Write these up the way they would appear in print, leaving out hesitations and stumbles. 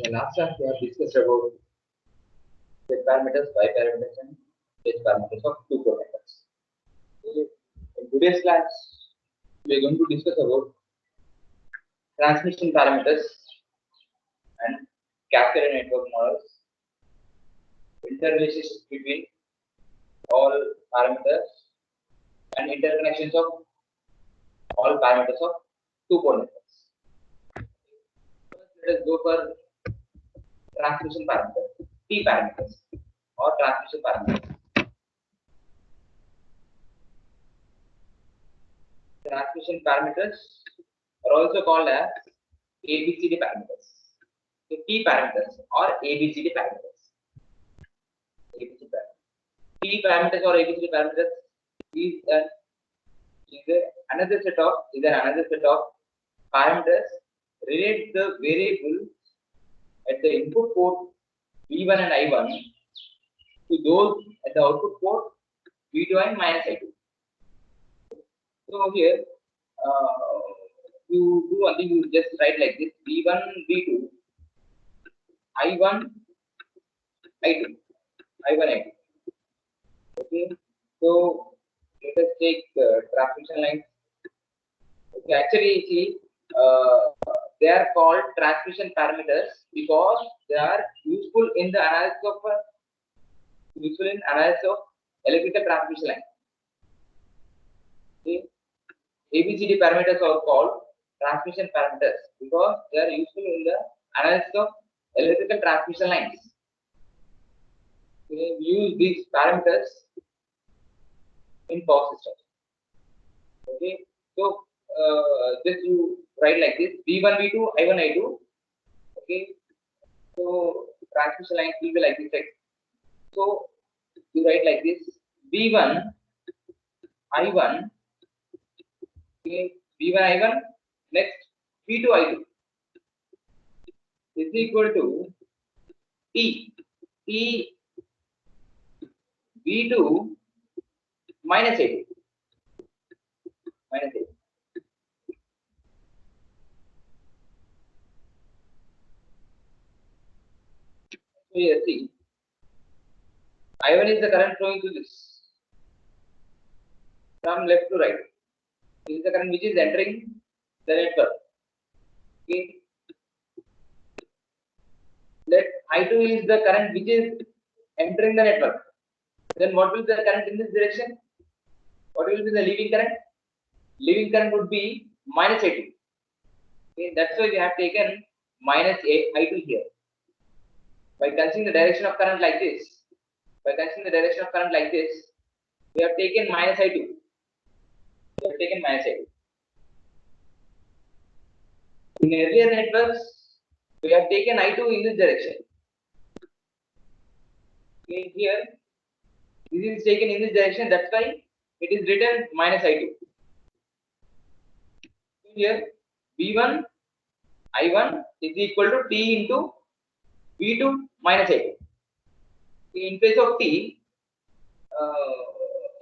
In the last class, we have discussed about the parameters, y parameters, and h parameters of two port networks. In today's class, we are going to discuss about transmission parameters and cascade network models, interrelationship between all parameters, and interconnections of all parameters of two port networks. First, let us go for transmission parameters, T parameters, or transmission parameters. Transmission parameters are also called as ABCD parameters. So T parameters or ABCD parameters. T parameters or ABCD parameters is another set of parameters relate the variables at the input port V1 and I1 to those at the output port V2 and minus I2. So here you do one thing, you just write like this: V1, V2, I1, I2, I1, I2. Okay, so let us take transmission lines. Okay, actually, see, they are called transmission parameters because they are useful in the analysis of electrical transmission line. Okay. ABCD parameters are called transmission parameters because they are useful in the analysis of electrical transmission lines. Okay. We use these parameters in power systems. Okay, so just you write like this: V1, V2, I1, I2. Okay, so transmission lines will be like this, right? So you write like this: V1, I1. Okay, V1, I1. Next, V2, I2 is equal to T V2 minus I2. Minus I2. So here, see, I1 is the current flowing through this from left to right. This is the current which is entering the network. Okay. Let I2 is the current which is entering the network. Then what will be the current in this direction? What will be the leaving current? Leaving current would be minus I2. Okay, that's why we have taken minus I2 here. By considering the direction of current like this, we have taken minus I2. In earlier networks, we have taken I2 in this direction. Okay, here, this is taken in this direction. That's why it is written minus I2. Here, V1, I1 is equal to T into V2 minus I2. In place of T,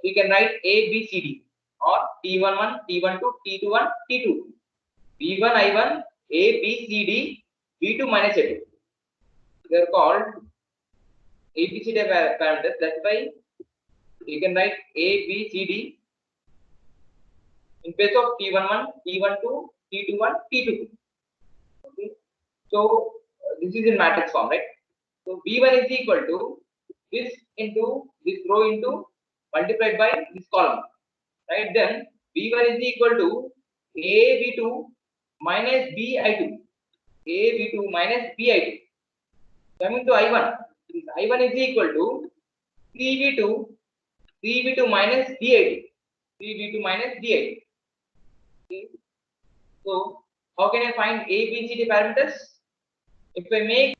we can write A, B, C, D, or T11, T12, T21, T2. V1, I1, A, B, C, D, V2 minus I2. They are called ABCD parameters. That's why we can write A, B, C, D in place of T11, T12, T21, T22. Okay. So this is in matrix form, right? So V1 is equal to this into this row into multiplied by this column, right? Then V1 is equal to A V2 minus B I2. A V2 minus B I2. Coming to I1, this I1 is equal to 3V2 minus D I2. 3V2 minus D I2. Okay. So how can I find ABCD parameters? If I make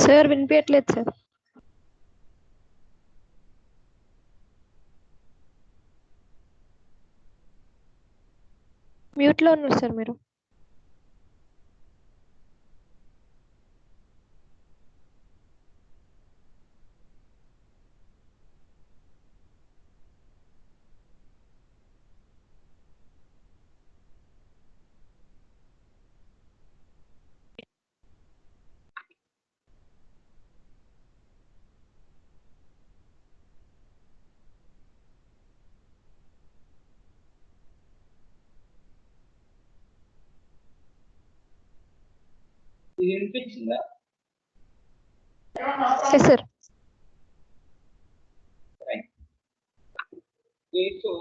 sir వినిపించట్లేదు sir. Mute లో ఉన్నారు sir మీరు. ఇది వినిపించిందా? Sir so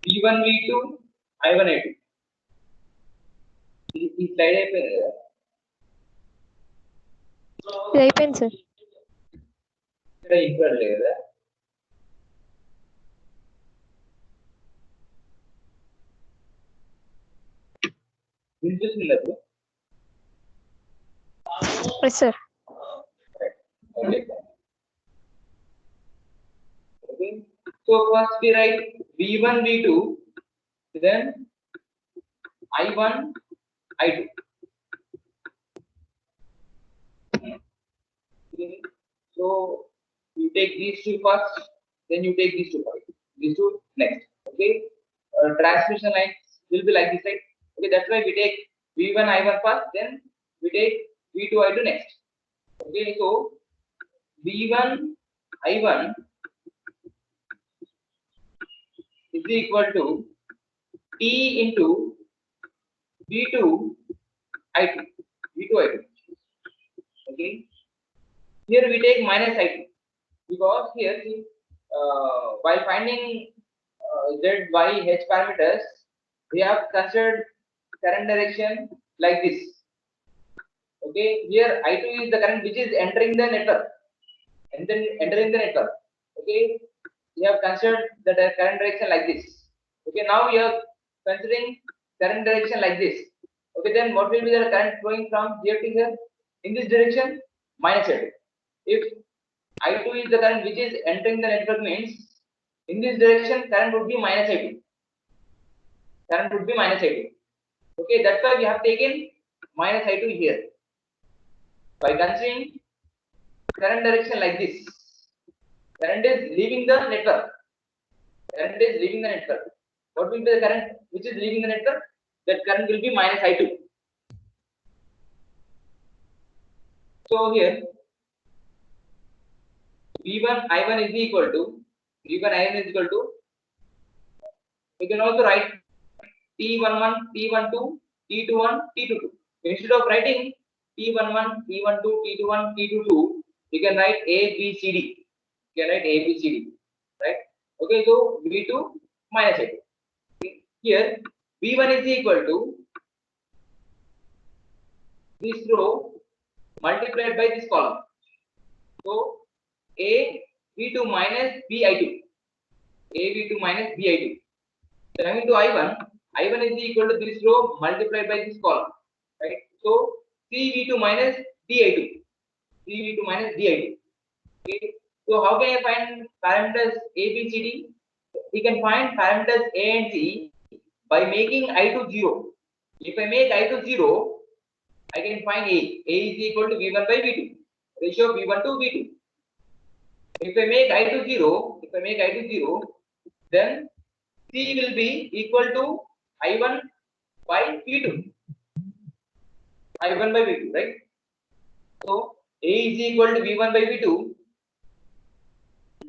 V1 V2 I1 I2 ఈ slide అయిపోయింది కదా. ఇది అయిపోయింది సార్. ఇక్కడ ఇవ్వలేదు కదా. వినిపిస్తుంది లేదు. Sir Okay. So first we write V1 V2, then I1 I2. Okay. So you take these two first, then you take these two first. These two next. Okay. Transmission lines will be like this, right? Okay, that's why we take V1 I1 first, then we take V2 I2 next. Okay, so V1 I1 is equal to T into V2 I2. V2 I2. Okay. Here we take minus I2 because here while finding Z, Y, H parameters, we have considered current direction like this. Okay. Here I2 is the current which is entering the network. And then entering the network. Okay. We have considered the current direction like this. Okay. Now we are considering current direction like this. Okay. Then what will be the current flowing from here to here? In this direction, minus I2. If I2 is the current which is entering the network, means in this direction current would be minus I2. Current would be minus I2. Okay, that's why we have taken minus I2 here. By considering current direction like this, current is leaving the network. Current is leaving the network. What will be the current which is leaving the network? That current will be minus I2. So here V1 I1 is equal to we can also write T11, T12, T21, T22. Instead of writing T11, T12, T21, T22, we can write A, B, C, D. You can write A, B, C, D. Right? Okay, so V2 minus A2. Okay. Here V1 is equal to this row multiplied by this column. So A V2 minus B I2. A V2 minus B I2. Coming to I1 is equal to this row multiplied by this column. Right? So CV2 minus DI2. CV2 minus DI2. Okay. So how can I find parameters A, B, C, D? We can find parameters A and C by making I2 0. If I make I2 0, I can find A. A is equal to V1 by V2. Ratio of V1 to V2. If I make I2 0, then C will be equal to I1 by V2. I1 by V2, right? So A is equal to V1 by V2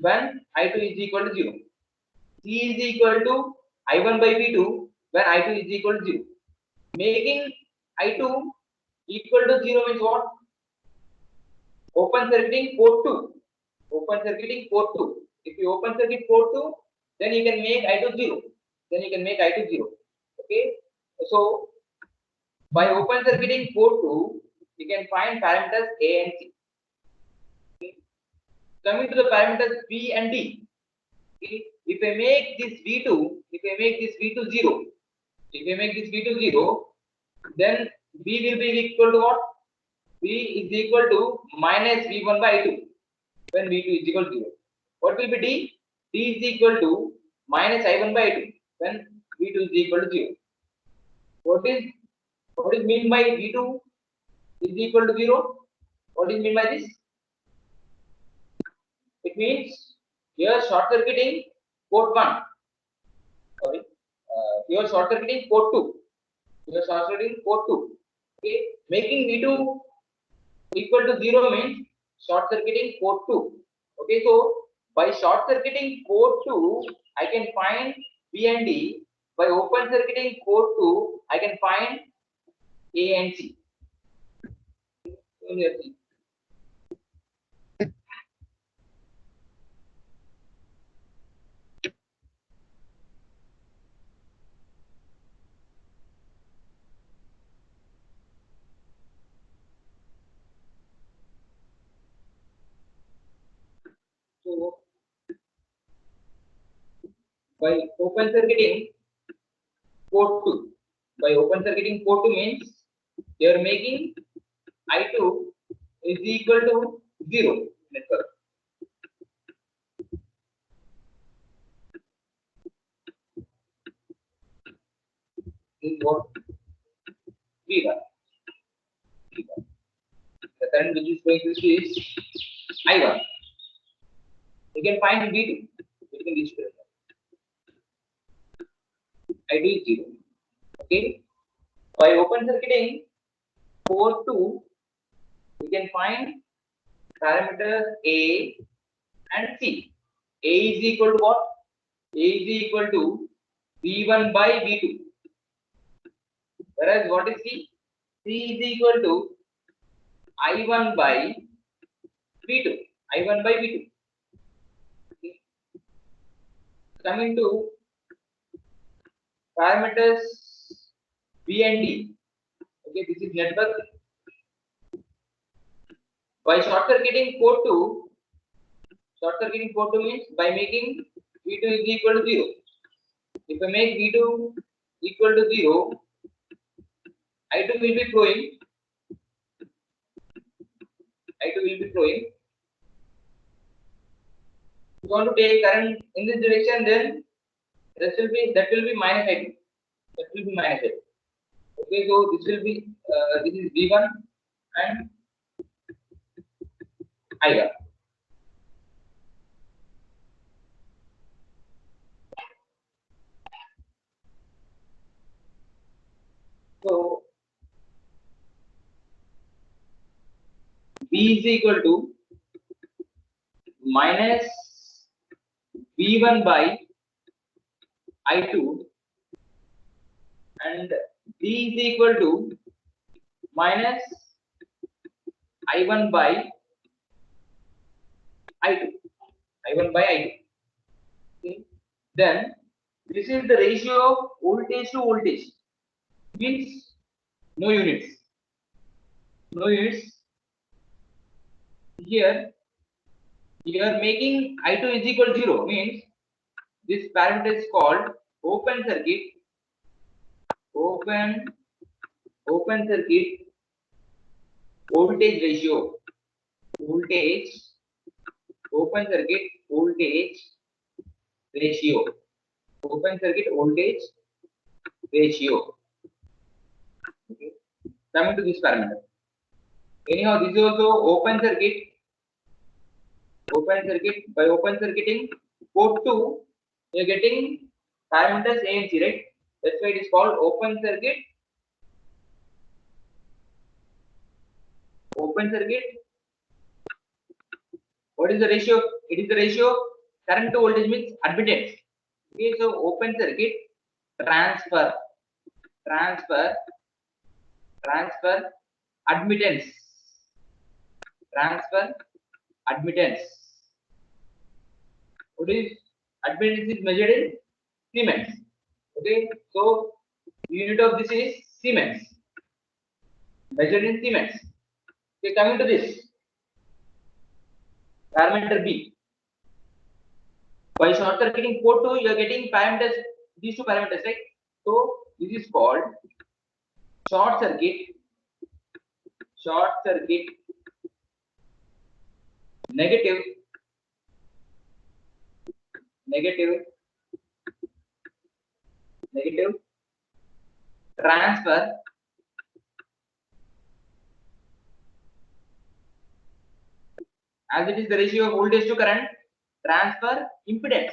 when I2 is equal to 0. C is equal to I1 by V2 when I2 is equal to 0. Making I2 equal to 0 means what? Open circuiting port 2. Open circuiting port 2. If you open circuit port 2, then you can make I2 0. Okay. So by open circuiting port 2, you can find parameters A and C. Okay. Coming to the parameters B and D. Okay. If I make this V2, if I make this V2 0, if I make this V2 0, then B will be equal to what? B is equal to minus V1 by 2 when V2 is equal to 0. What will be D? D is equal to minus I1 by 2 when V2 is equal to 0. What is mean by V2 is equal to 0? What is mean by this? It means here short circuiting port 1. Sorry, here short circuiting port 2. Here short circuiting port 2. Okay, making V2 equal to 0 means short circuiting port 2. Okay, so by short circuiting port 2, I can find B and D. By open circuiting port 2, I can find A and C. So let's see. So by open circuiting port 2, by open circuiting port 2 means they are making I2 is equal to 0 network. This is what V1. The current which is going to is I1. You can find V2 between these two. I2 is 0. Okay. By open circuiting port 2, we can find parameters A and C. A is equal to what? A is equal to V1 by V2. Whereas what is C? C is equal to I1 by V2. I1 by V2. Okay. Coming to parameters B and D. Okay, this is network. By short circuiting port 2, short circuiting port 2 means by making V2 is equal to 0. If I make V2 equal to 0, I2 will be flowing. I2 will be flowing. If you want to take current in this direction, then that will be minus I2. That will be minus I2. Okay, so this will be this is V1 and I1. So V is equal to minus V1 by I2 and D is equal to minus I1 by I2. I1 by I2. Okay. Then this is the ratio of voltage to voltage. Means no units. No units. Here you are making I2 is equal to 0 means this parameter is called open circuit. Open circuit voltage ratio. Voltage open circuit voltage ratio. Open circuit voltage ratio. Okay. Coming to this parameter. Anyhow, this is also open circuit. Open circuit. By open circuiting port 2, you are getting parameters A and C, right? That's why it is called open circuit. Open circuit. What is the ratio? It is the ratio current to voltage means admittance. Okay, so open circuit transfer admittance. Transfer admittance. What is admittance is measured in Siemens. Okay, so unit of this is Siemens. Measured in Siemens. Okay, coming to this. parameter B. By short circuiting port 2, you are getting parameters, these two parameters, right? So this is called short circuit negative transfer as it is the ratio of voltage to current transfer impedance.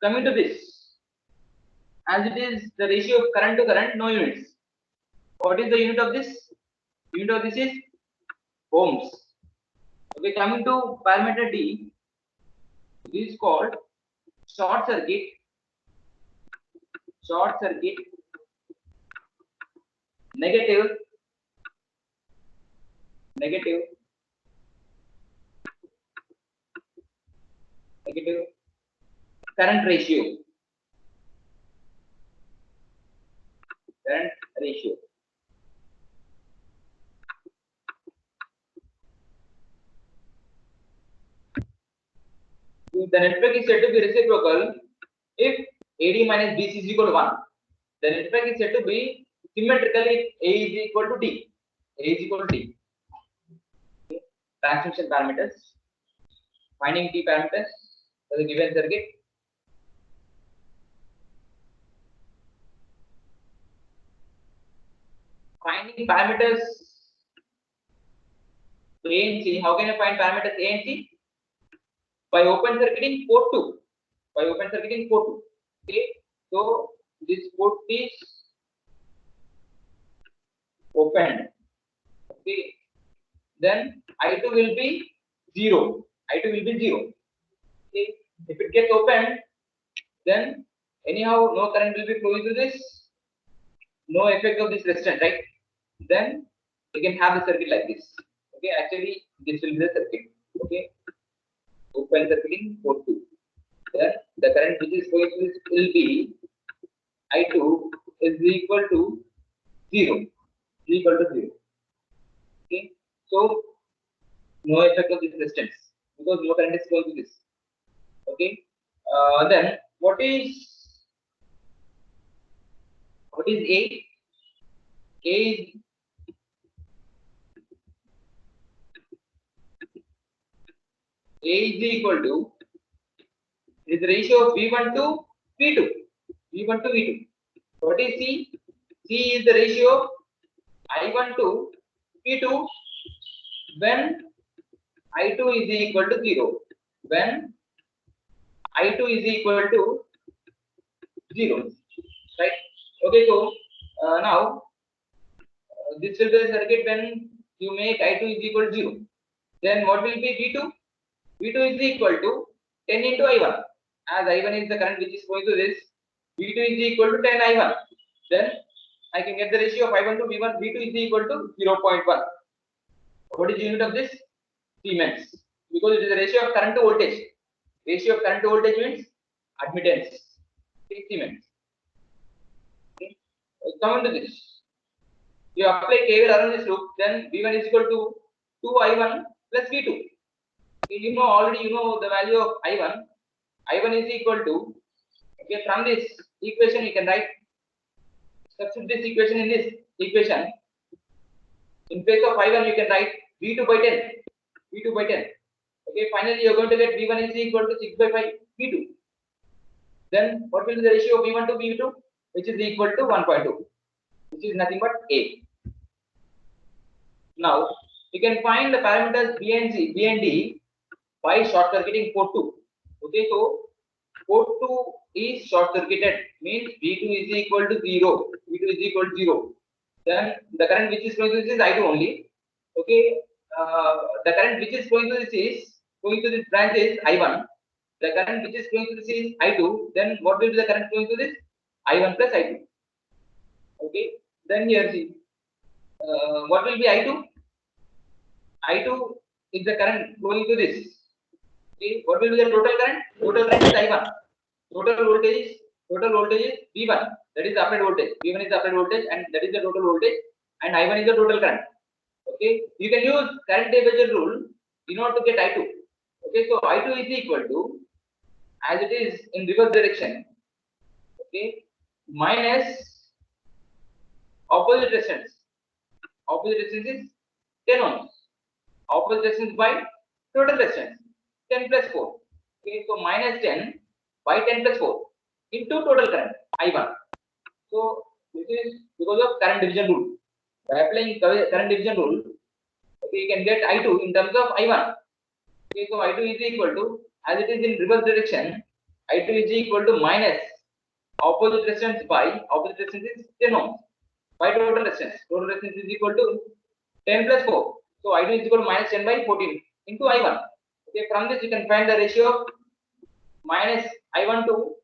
Coming to this, as it is the ratio of current to current, no units. What is the unit of this? Unit of this is ohms. Okay, coming to parameter D, this is called short circuit negative current ratio. The network is said to be reciprocal if AD minus BC is equal to 1. The network is said to be symmetrical if A is equal to D. Okay. Transmission parameters. Finding T parameters for the given circuit. Finding parameters A and C. How can I find parameters A and C? By open circuiting port 2. Okay. So this port is opened. Okay. Then I2 will be 0. Okay. If it gets opened, then anyhow no current will be flowing through this. No effect of this resistance, right? Then you can have the circuit like this. Okay. Actually, this will be the circuit. Okay. Open circuiting port 2. Then the current which is flowing through this will be I2 is equal to 0. Okay. So no effect of this resistance because no current is flowing through this. Okay. Then what is A? A is equal to is the ratio of V1 to V2. What is C? C is the ratio of I1 to V2 when I2 is equal to 0. When I2 is equal to 0. Right? Okay, so now this will be the circuit when you make I2 is equal to 0. Then what will be V2? V2 is equal to 10 into I1. As I1 is the current which is going to this, V2 is equal to 10 I1. Then I can get the ratio of I1 to V1. V2 is equal to 0.1. What is the unit of this? Siemens. Because it is the ratio of current to voltage. Ratio of current to voltage means admittance. Okay, Siemens. Okay. Come to this. You apply KVL around this loop, then V1 is equal to 2I1 plus V2. You know already, you know the value of I1. I1 is equal to, okay, from this equation you can write, substitute this equation in this equation. In place of I1 you can write V2 by 10. Okay, finally you are going to get V1 is equal to 6 by 5 V2. Then what will be the ratio of V1 to V2? Which is equal to 1.2, which is nothing but A. Now you can find the parameters B and D by short circuiting port 2. Okay, so port 2 is short circuited, means V2 is equal to 0. Then the current which is flowing through this is I2 only. Okay, the current which is flowing through this branch is I1. The current which is flowing through this is I2. Then what will be the current flowing through this? I1 plus I2. Okay, then here see, what will be I2? I2 is the current flowing through this. Okay, what will be the total current? Total current is I1. Total voltage is V1. That is the applied voltage. V1 is the applied voltage, and that is the total voltage, and I1 is the total current. Okay, you can use current division rule in order to get I2. Okay, so I2 is equal to, as it is in reverse direction, okay, minus opposite resistance. Opposite resistance is 10 ohms. Opposite resistance by total resistance 10 plus 4. Okay, so minus 10 by 10 plus 4 into total current I1. So this is because of current division rule. By applying current division rule, okay, you can get I2 in terms of I1. Okay, so I2 is equal to, as it is in reverse direction, I2 is equal to minus opposite resistance by opposite resistance is 10 ohms by total resistance. Total resistance is equal to 10 plus 4. So I2 is equal to minus 10 by 14 into I1. Okay, from this you can find the ratio of minus I1 to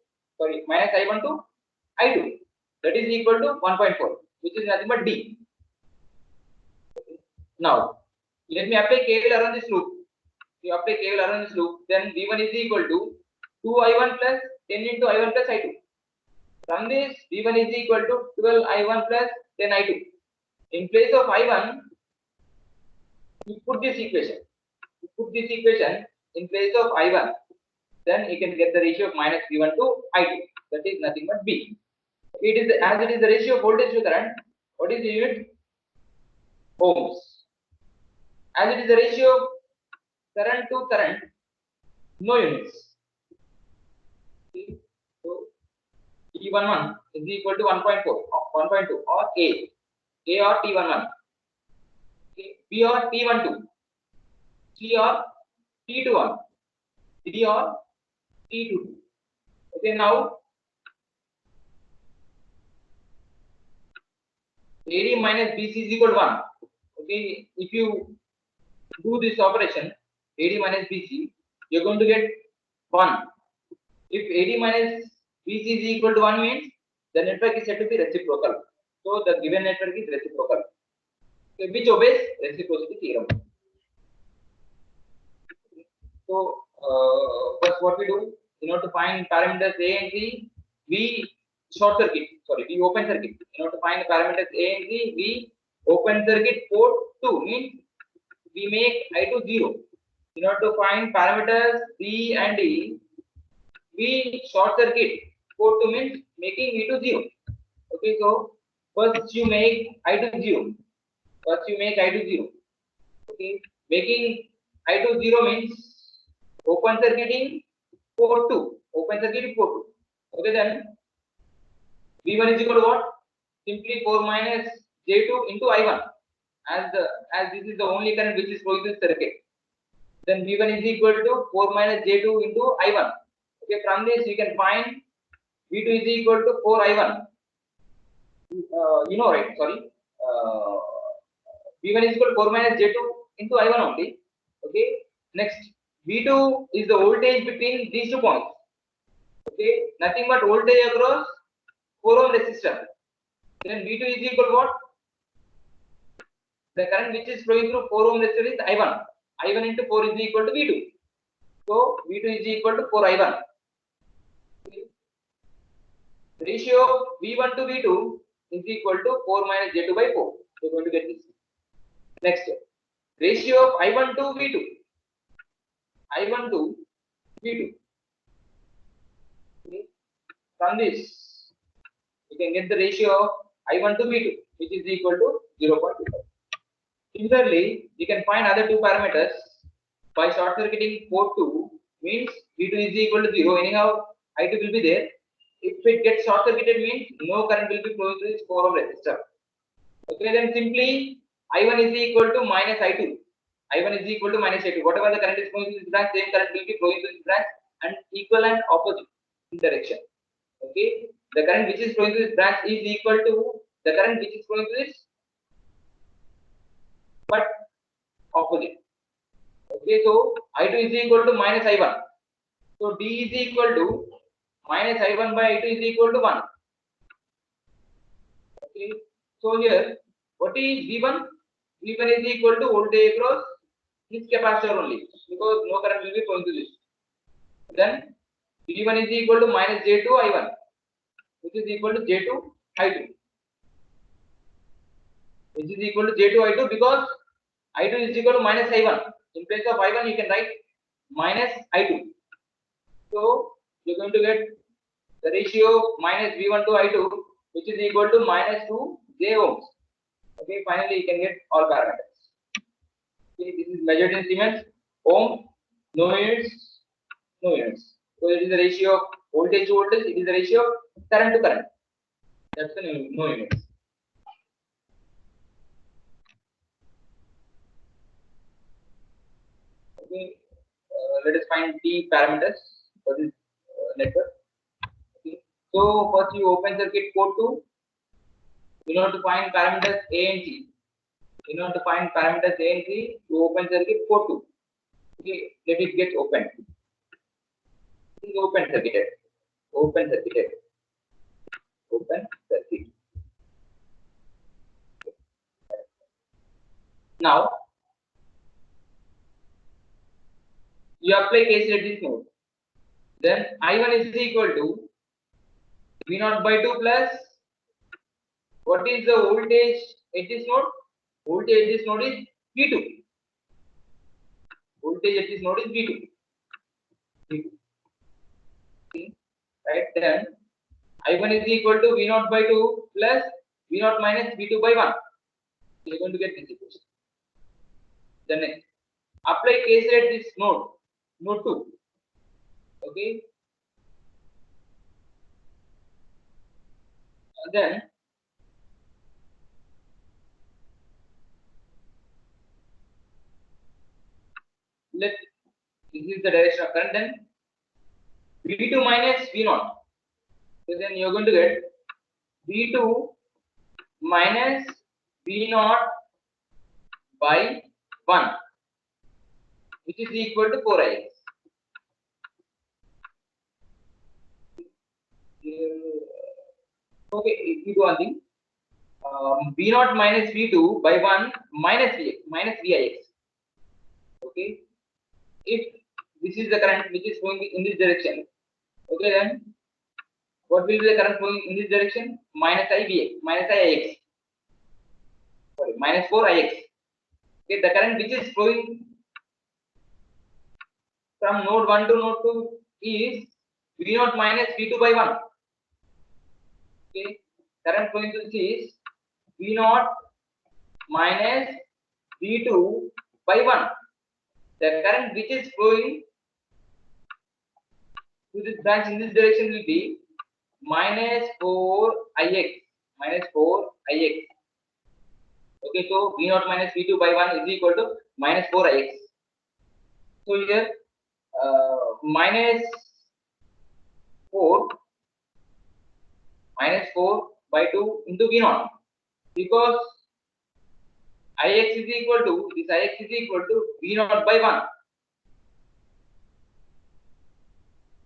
I2. That is equal to 1.4, which is nothing but D. Now let me apply KVL around this loop. You apply KVL around this loop, then V1 is equal to 2I1 plus 10 into I1 plus I2. From this, V1 is equal to 12I1 plus 10I2. In place of I1, you put this equation. You put this equation in place of I1, then you can get the ratio of minus V1 to I2. That is nothing but B. It is as it is the ratio of voltage to current. What is the unit? Ohms. As it is the ratio of current to current, no units. So T11 is equal to 1.4 or 1.2 or A or T11, B or T12, C or T21, D or T22. Okay, now AD minus BC is equal to 1. Okay, if you do this operation, AD minus BC, you're going to get 1. If AD minus BC is equal to 1 means the network is said to be reciprocal. So the given network is reciprocal, okay, which obeys reciprocity theorem. So first what we do, in order to find parameters A and C, we we open circuit. In order to find the parameters A and C, we open circuit port 2 means we make I2 0. In order to find parameters C and D, we short circuit port 2 means making V2 0. Okay, so first you make I2 0. Okay, making I2 0 means open circuiting port 2. Okay, then V1 is equal to what? Simply 4 minus J2 into I1. As this is the only current which is flowing through the circuit, then V1 is equal to 4 minus J2 into I1. Okay, from this you can find V2 is equal to 4I1. You know, right? Sorry. V1 is equal to 4 minus J2 into I1 only. Okay. Next, V2 is the voltage between these 2 points. Okay, nothing but voltage across 4 ohm resistor. Then V2 is equal to what? The current which is flowing through 4 ohm resistor is I1. I1 into 4 is equal to V2. So V2 is equal to 4I1. Okay. The ratio of V1 to V2 is equal to 4 minus J2 by 4. We are going to get this. Next, ratio of I1 to V2. Okay. From this, you can get the ratio of I1 to V2, which is equal to 0.25. Similarly, you can find other 2 parameters by short circuiting port 2 means V2 is equal to 0. Anyhow, I2 will be there. If it gets short circuited means no current will be flowing through this 4 ohm resistor. Okay, then simply I1 is equal to minus I2. I1 is equal to minus I2. Whatever the current is flowing through this branch, same current will be flowing through this branch and equal and opposite direction. Okay, the current which is flowing through this branch is equal to the current which is flowing through this, but opposite. Okay, so I2 is equal to minus I1. So D is equal to minus I1 by I2 is equal to 1. Okay, so here what is V1? V1 is equal to voltage across this capacitor only, because no current will be flowing through this. Then V1 is equal to minus J2 I1. which is equal to J2 I2, which is equal to J2 I2 because I2 is equal to minus I1. In place of I1, you can write minus I2. So you're going to get the ratio of minus V1 to I2, which is equal to minus 2 J ohms. Okay, finally you can get all parameters. Okay, this is measured in Siemens, ohm, no units, no units. So it is the ratio of voltage to voltage, it is the ratio of current to current. That's the no units. Okay, let us find T parameters for this network. Okay, so first you open circuit port 2. You know to find parameters A and T. In order to find parameters A and T, you open circuit port 2. Okay, let it get open. This is open circuit. Open circuit. Open circuit. Now you apply KCL at this node. Then I1 is equal to V0 by 2 plus what is the voltage at this node? Voltage at this node is V2. Voltage at this node is V2. Right, then I1 is equal to V0 by 2 plus V0 minus V2 by 1. You are going to get this equation. Then next, apply KCL at this node, node 2. Okay. Then let this is the direction of current. Then V2 minus V0. So then you are going to get V2 minus V0 by 1, which is equal to 4ix. Okay, if you do one thing, V0 minus V2 by 1 minus Vix. Okay, if this is the current which is flowing in this direction, okay, then what will be the current flowing in this direction? Minus Ivx, minus Ix. Sorry, minus 4ix. Okay, the current which is flowing from node 1 to node 2 is V0 minus V2 by 1. Okay, current flowing to this is V0 minus V2 by 1. The current which is flowing to this branch in this direction will be minus 4ix. Minus 4ix. Okay, so V0 minus V2 by 1 is equal to minus 4ix. So here minus 4 by 2 into V0, because Ix is equal to V0 by 1.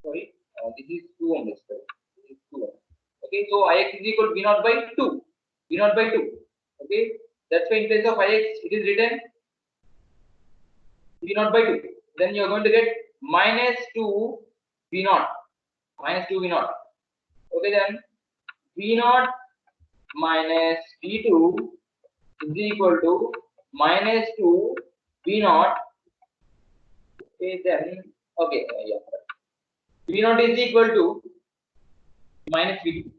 Sorry, this is 2 ohm. This is 2 ohm. Okay, so Ix is equal to V0 by 2. V0 by 2. Okay, that's why in place of Ix it is written V0 by 2. Then you are going to get minus 2 V0. Minus 2 V0. Okay, then V0 minus V2 is equal to minus 2 V0. Okay, then yeah. V0 is equal to minus V2.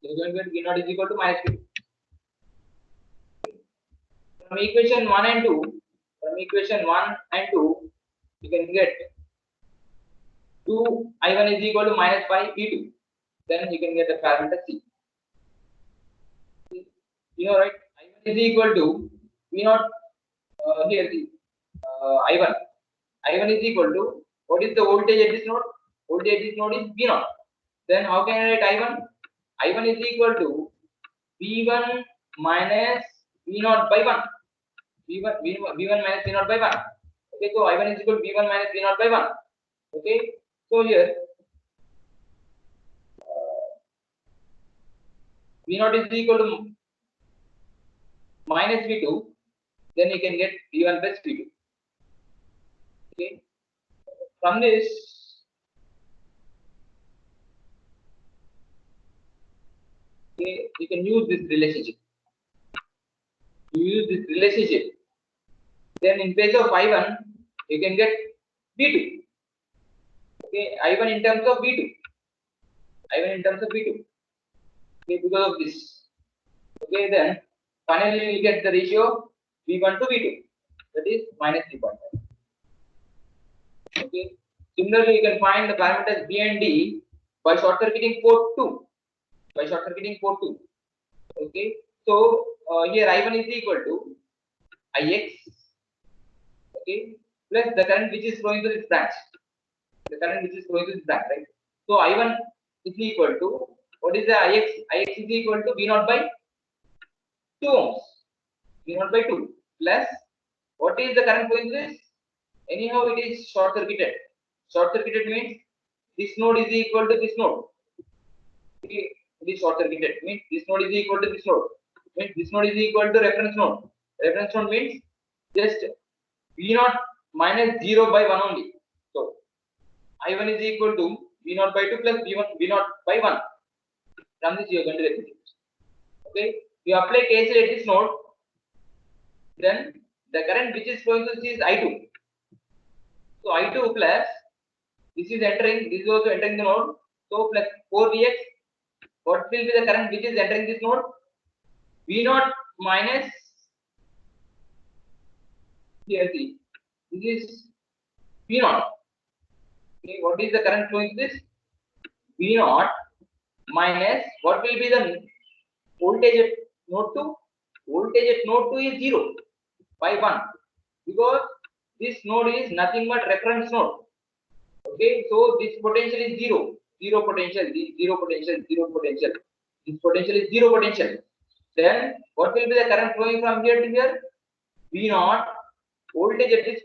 You're going to get V0 is equal to minus V2. From equation 1 and 2, you can get 2 I1 is equal to minus 5 V2. Then you can get the parameter C. You know, right? I1 is equal to V0. Here the I1. I1 is equal to what is the voltage at this node? Voltage at this node is V0. Then how can I write I1? I1 is equal to V1 minus V0 by 1. V1 minus V0 by 1. Okay, so I1 is equal to V1 minus V0 by 1. Okay, so here V0 is equal to minus V2. Then you can get V1 plus V2. Okay, from this you can use this relationship. Then in place of I1, you can get V2. Okay, I1 in terms of V2. Okay, because of this. Okay, then finally you get the ratio V1 to V2. That is minus 3.5. Okay. Similarly, you can find the parameters B and D by short circuiting port 2. Okay. So here I1 is equal to Ix. Okay. Plus the current which is flowing through this branch. Right? So I1 is equal to, what is the Ix? Ix is equal to V0 by 2 ohms. V0 by 2 plus what is the current flowing through this? Anyhow, it is short circuited. Short circuited means this node is equal to this node. Okay, it is short circuited means this node is equal to this node. Means this node is equal to reference node. Reference node means just V0 minus 0 by 1 only. So I1 is equal to V0 by 2 plus V0 by 1. From this you are going to get it. Okay, you apply KCL at this node, then the current which is flowing through this is I2. So I2 plus this is entering, this is also entering the node. So plus 4Vx. What will be the current which is entering this node? V0 minus, here see, this is V0. Okay, what is the current flowing to this? V0 minus, what will be the voltage at node 2? Voltage at node 2 is 0 by 1, because this node is nothing but reference node. Okay, so this potential is zero potential. This potential is zero potential. Then what will be the current flowing from here to here? V0. Voltage at this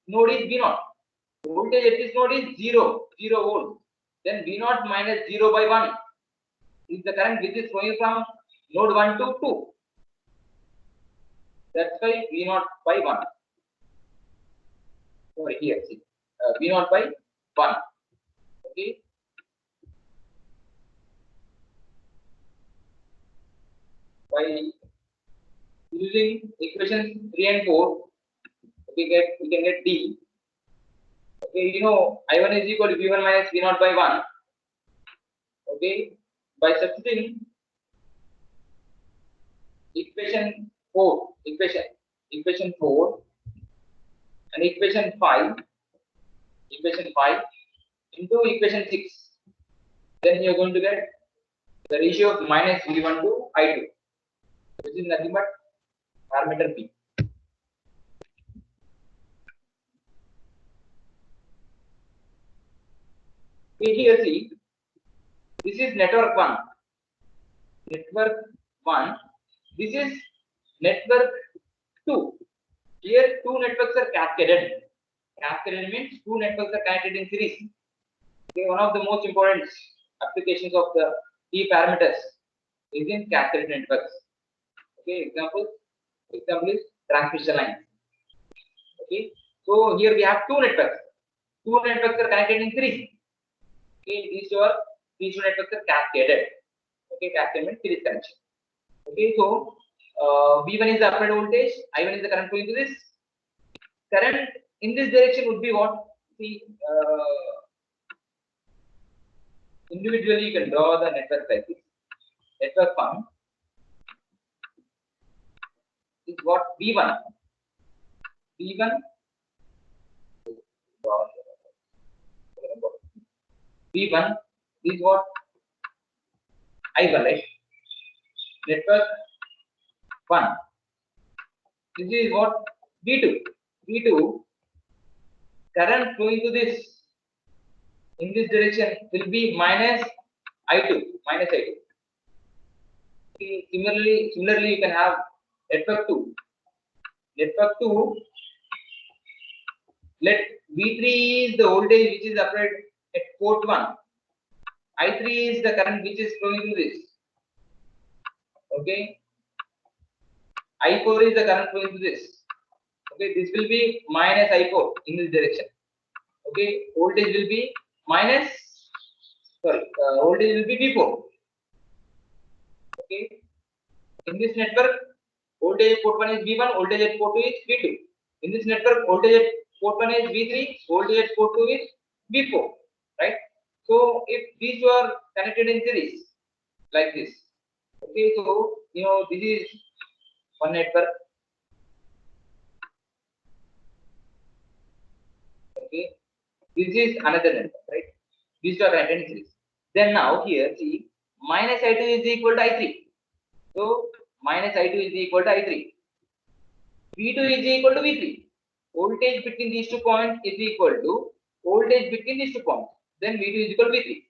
node is V0. Voltage at this node is 0 volt. Then V0 minus 0 by 1 is the current which is flowing from node 1 to 2. That's why V0 by 1. Sorry, here see. V0 by 1. Okay. By using equations 3 and 4, we can get D. Okay, you know I1 is equal to V1 minus V0 by 1. Okay, by substituting equation 4 and equation 5 into equation 6, then you are going to get the ratio of minus V1 to I2, which is nothing but parameter P. Okay, here see, this is network 1. This is network 2. Here two networks are cascaded. Cascaded means two networks are connected in series. Okay, one of the most important applications of the T parameters is in cascaded networks. Okay, example is transmission lines. Okay, so here we have two networks. Two networks are connected in series. Okay, these two networks are cascaded. Okay, cascade means series connection. Okay, so V1 is the applied voltage, I1 is the current flowing to this. Current in this direction would be what? See, individually you can draw the network like this. Network 1 is what? V1. V1 is what? I1, right? Network 1. This is what? V2. Current flowing to this in this direction will be minus I2. Okay, similarly you can have network 2. Let V3 is the voltage which is applied at port 1. I3 is the current which is flowing through this. Okay. I4 is the current flowing through this. Okay, this will be minus I4 in this direction. Okay, voltage will be voltage will be V4. Okay. In this network, voltage at port 1 is V1, voltage at port 2 is V2. In this network, voltage at port 1 is V3, voltage at port 2 is V4, right? So if these two are connected in series, like this, okay, so this is one network, okay, this is another network, right? These two are connected in series. Then now here, see, minus I2 is equal to I3. So minus I2 is equal to I3. V2 is equal to V3. Voltage between these 2 points is equal to voltage between these 2 points. Then V2 is equal to V3.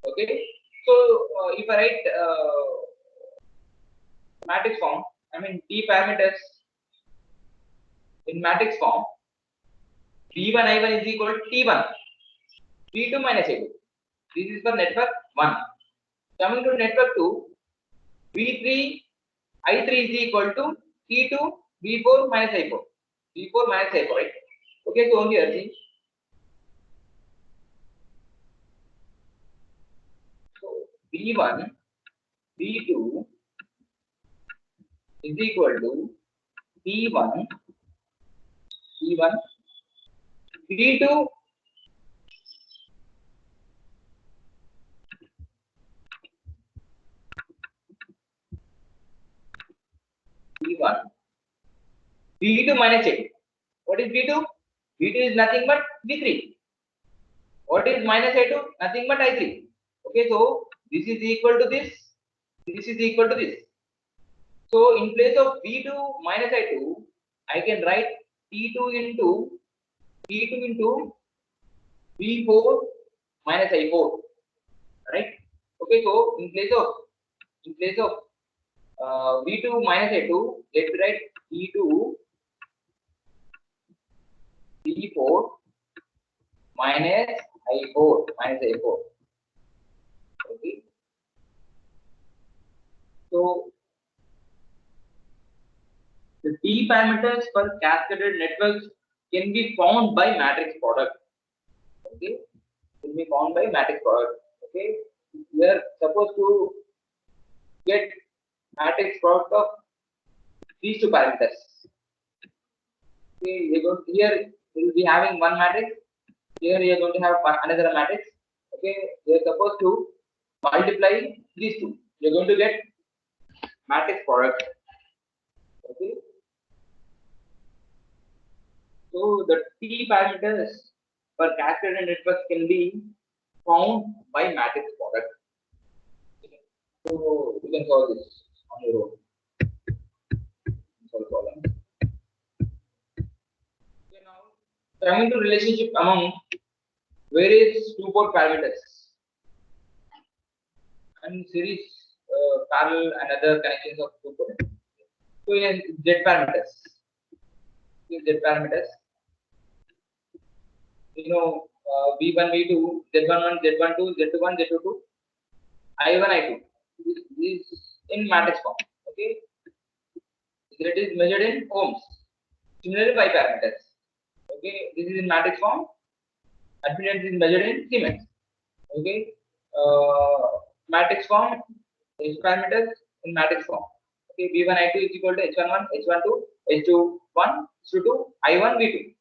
Okay. So if I write matrix form, I mean T parameters in matrix form, V1 I1 is equal to T1, V2 minus I2. This is for network 1. Coming to network 2, V3 I3 is equal to T2 V4 minus I4. V4 minus I4, right? Okay, so here see. So V1 V2 is equal to V1 V1 V2 V1 V2 minus I2. What is V2? V2 is nothing but V3. What is minus I2? Nothing but I3. Okay, so this is equal to this. This is equal to this. So in place of V2 minus I2, I can write T2 into V4 minus I4. Right? Okay, so in place of V2 minus I2, let's write V2 V4 minus I4 Okay. So the T parameters for cascaded networks can be found by matrix product. Okay, can be found by matrix product. Okay, we are supposed to get matrix product of these two parameters. Okay, here we will be having one matrix. Here we are going to have another matrix. Okay, we are supposed to multiply these two. You are going to get matrix product. Okay. So the T parameters for cascaded networks can be found by matrix product. So you can solve this on your own. Solve problem. Okay, now coming to relationship among various two-port parameters and series parallel and other connections of two-port. So in Z parameters, V1, V2, Z11, Z12, Z21, Z22, I1, I2. This is in matrix form. Okay, that is measured in ohms. Similarly, Y parameters. Okay, this is in matrix form. Admittance is measured in Siemens. Okay, matrix form, H parameters in matrix form. Okay, V1 I2 is equal to H11, H12, H21, H22, I1, V2.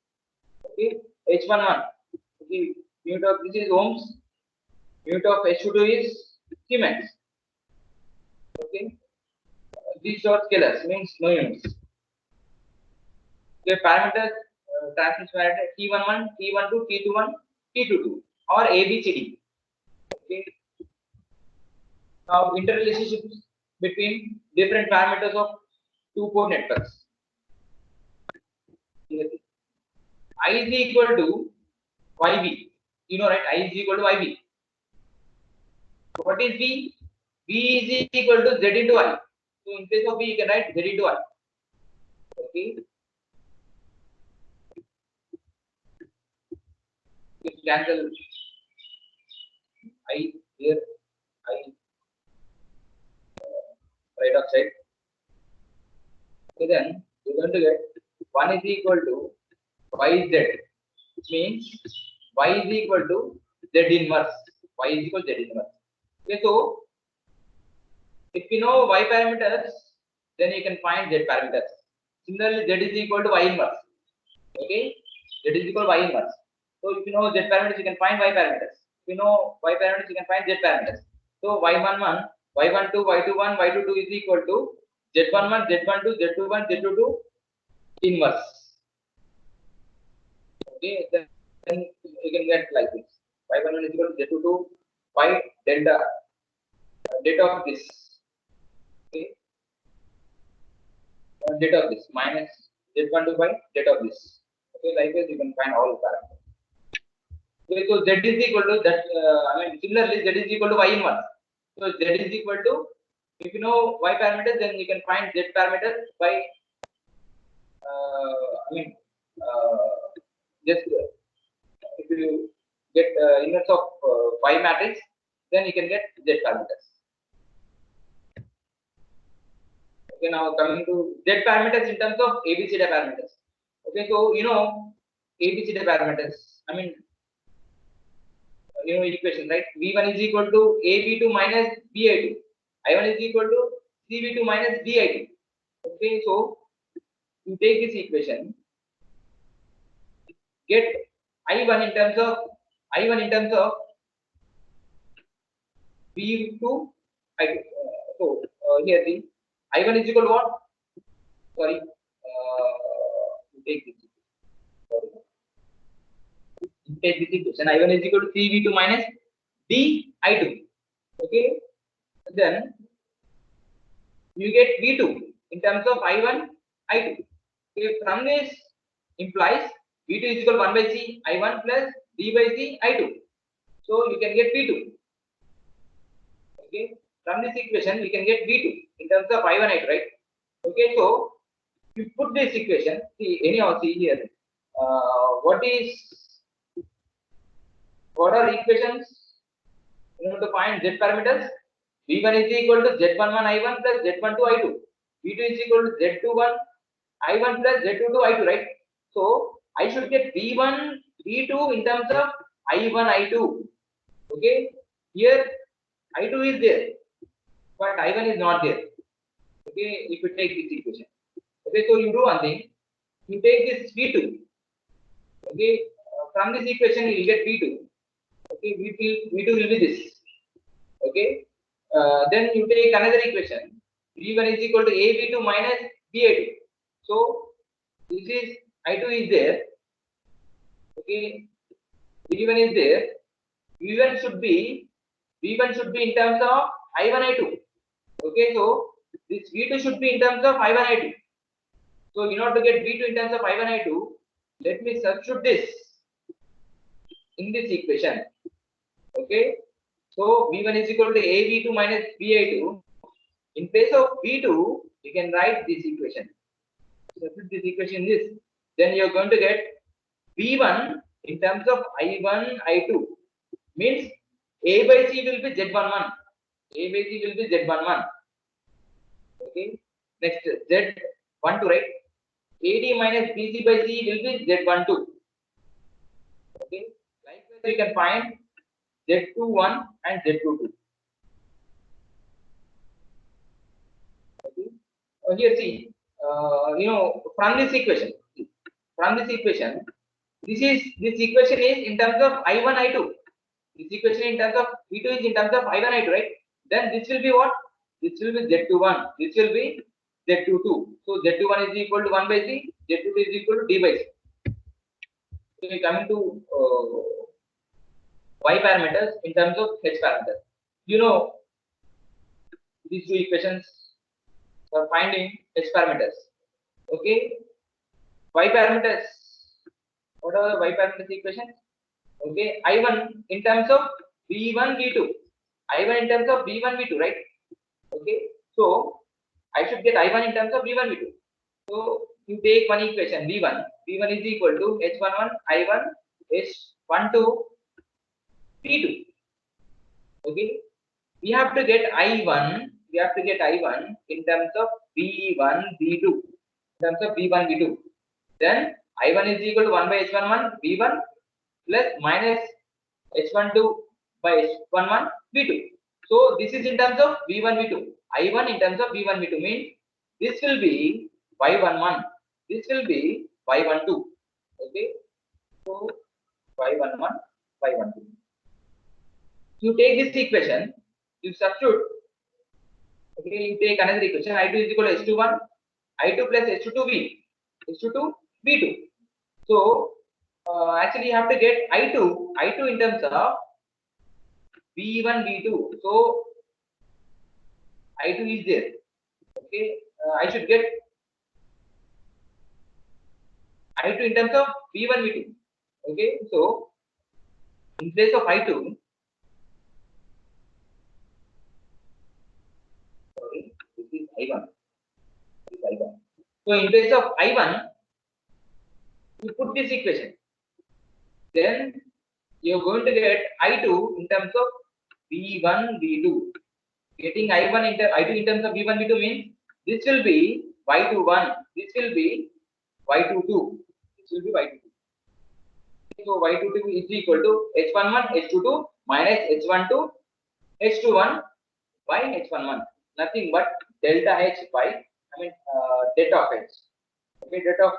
Okay, H11. Okay, unit of this is ohms. Unit of H22 is Siemens. Okay, these are scalars, means no units. Okay, parameters, transmission parameter T11, T12, T21, T22, or ABCD. Okay. Now interrelationships between different parameters of two-port networks. I is equal to YV. You know, right? I is equal to YV. So what is V? V is equal to Z into I. So in place of V, you can write Z into I. Okay. Just cancel I here. I right upside. Okay, then you're going to get 1 is equal to YZ, which means Y is equal to Z inverse. Y is equal to Z inverse. Okay, so If you know y parameters, then you can find z parameters. Similarly, z is equal to y inverse. Okay, z is equal to y inverse. So if you know z parameters, you can find y parameters. If you know y parameters, you can find z parameters. So y11, y12, y21, y22 is equal to z11, z12, z21, z22 inverse. Okay, then you can get like this. Y11 is equal to z22 by delta of this. Okay, delta of this minus z12 by delta of this. Okay, likewise you can find all the parameters. Okay, so z is equal to that. Similarly, z is equal to y inverse. So z is equal to, if you know y parameters, then you can find z parameters by just if you get inverse of y matrix, then you can get z parameters. Okay, now coming to z parameters in terms of ABCD parameters. Okay, so you know ABCD parameters. You know equation, right? V1 is equal to AB2 minus BI2. I1 is equal to CB2 minus BI2. Okay, so you take this equation, get I1 in terms of V2 I2. Here the I1 is equal to what? Sorry, take this. Sorry. Take this equation. I1 is equal to CB2 minus DI2. Okay, then you get V2 in terms of I1, I2. Okay, from this implies V2 is equal to 1 by C I1 plus D by C I2. So you can get V2. Okay, from this equation we can get V2 in terms of I1, I2, right? Okay, so you put this equation. See, anyhow, see here. What are equations? You have to find z parameters. V1 is equal to Z11 I1 plus Z12 I2. V2 is equal to Z21 I1 plus Z22 I2, right? So I should get V1, V2 in terms of I1, I2. Okay, here I2 is there, but I1 is not there. Okay, if you take this equation. Okay, so you do one thing. You take this V2. Okay, from this equation you will get V2. Okay, V2 will be this. Okay, then you take another equation. V1 is equal to AB2 minus BA2. So this is I2 is there. Okay, V1 is there. V1 should be in terms of I1, I2. Okay, so this V2 should be in terms of I1, I2. So in order to get V2 in terms of I1, I2, let me substitute this in this equation. Okay, so V1 is equal to AB2 minus BI2. In place of V2, you can write this equation. Substitute this equation this. Then you are going to get V1 in terms of I1, I2. Means A by C will be Z11. A by C will be Z11. Okay. Next Z12, right? AD minus BC by C will be Z12. Okay. Likewise, we can find Z21 and Z22. Okay. Here see, you know, from this equation, this equation is in terms of I1, I2. This equation in terms of V2 is in terms of I1, I2, right? Then this will be what? This will be Z21. This will be Z22. So Z21 is equal to 1 by C. Z22 is equal to D by C. So we coming to Y parameters in terms of H parameters. You know, these two equations for finding H parameters. Okay. Y parameters. What are the Y parameters equations? Okay, I1 in terms of V1, V2. I1 in terms of V1, V2, right? Okay, so I should get I1 in terms of V1, V2. So you take one equation V1. V1 is equal to H11 I1 H12 V2. Okay, we have to get I1. We have to get I1 in terms of V1, V2. In terms of V1, V2. Then I1 is equal to 1 by H11 V1 plus minus H12 by H11 V2. So this is in terms of V1, V2. I1 in terms of V1, V2 means this will be Y11. This will be Y12. Okay. So Y11, Y12. You take this equation, you substitute. Okay, you take another equation. I2 is equal to H21, I2 plus H22V, H22V2. So actually you have to get I2 in terms of V1, V2. So I2 is there. Okay, I should get I2 in terms of V1, V2. Okay, so in place of I2, sorry, this is I1. This is I1. So in place of I1, you put this equation. Then you're going to get I2 in terms of V1, V2. Getting I2 in terms of V1, V2 means this will be Y21, this will be Y22, this will be Y22. So Y22 is equal to H11, H22 minus H12, H21 by H11. Nothing but delta H by, delta of H. Okay, delta of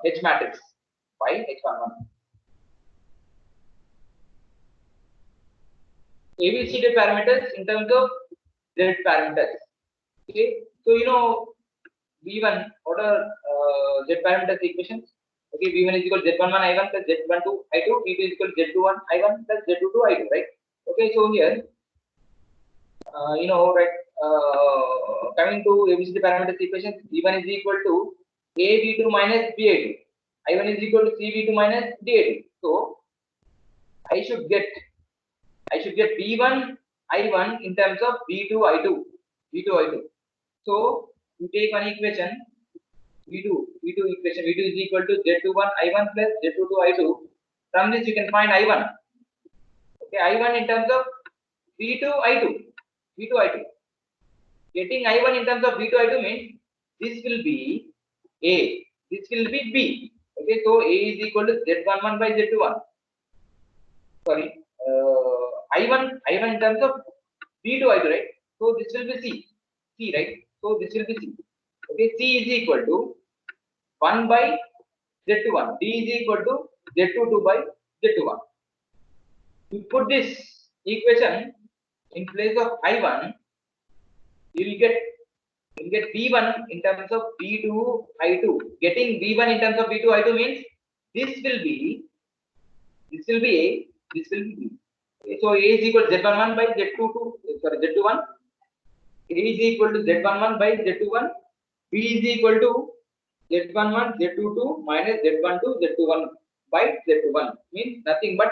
H matrix by H11. ABCD parameters in terms of Z parameters. Okay, so you know V1, what are Z parameters equations? Okay, V1 is equal to Z11 I1 plus Z12 I2, V2 is equal to Z21 I1 plus Z22 I2, right? Okay, so here, right, coming to ABCD parameters equations, V1 is equal to AV2 minus BA2, I1 is equal to CV2 minus DA2. So I should get V1 I1 in terms of V2 I2, V2 I2. So you take one equation, V2 equation, V2 is equal to Z21 I1 plus Z22 I2. From this you can find I1. Okay, I1 in terms of V2 I2, V2 I2. Getting I1 in terms of V2 I2 means this will be A, this will be B. Okay, so A is equal to Z11 by Z21. Sorry, I1 in terms of V2 I2, right? So this will be C, right? So this will be C. Okay, C is equal to 1 by Z21. D is equal to Z22 by Z21. You put this equation in place of I1, you will get V1 in terms of V2 I2. Getting V1 in terms of V2 I2 means this will be A, this will be B. Okay, so A is equal to Z11 by Z21. A is equal to Z11 by Z21. B is equal to Z11, Z22 minus Z12, Z21 by Z21 means nothing but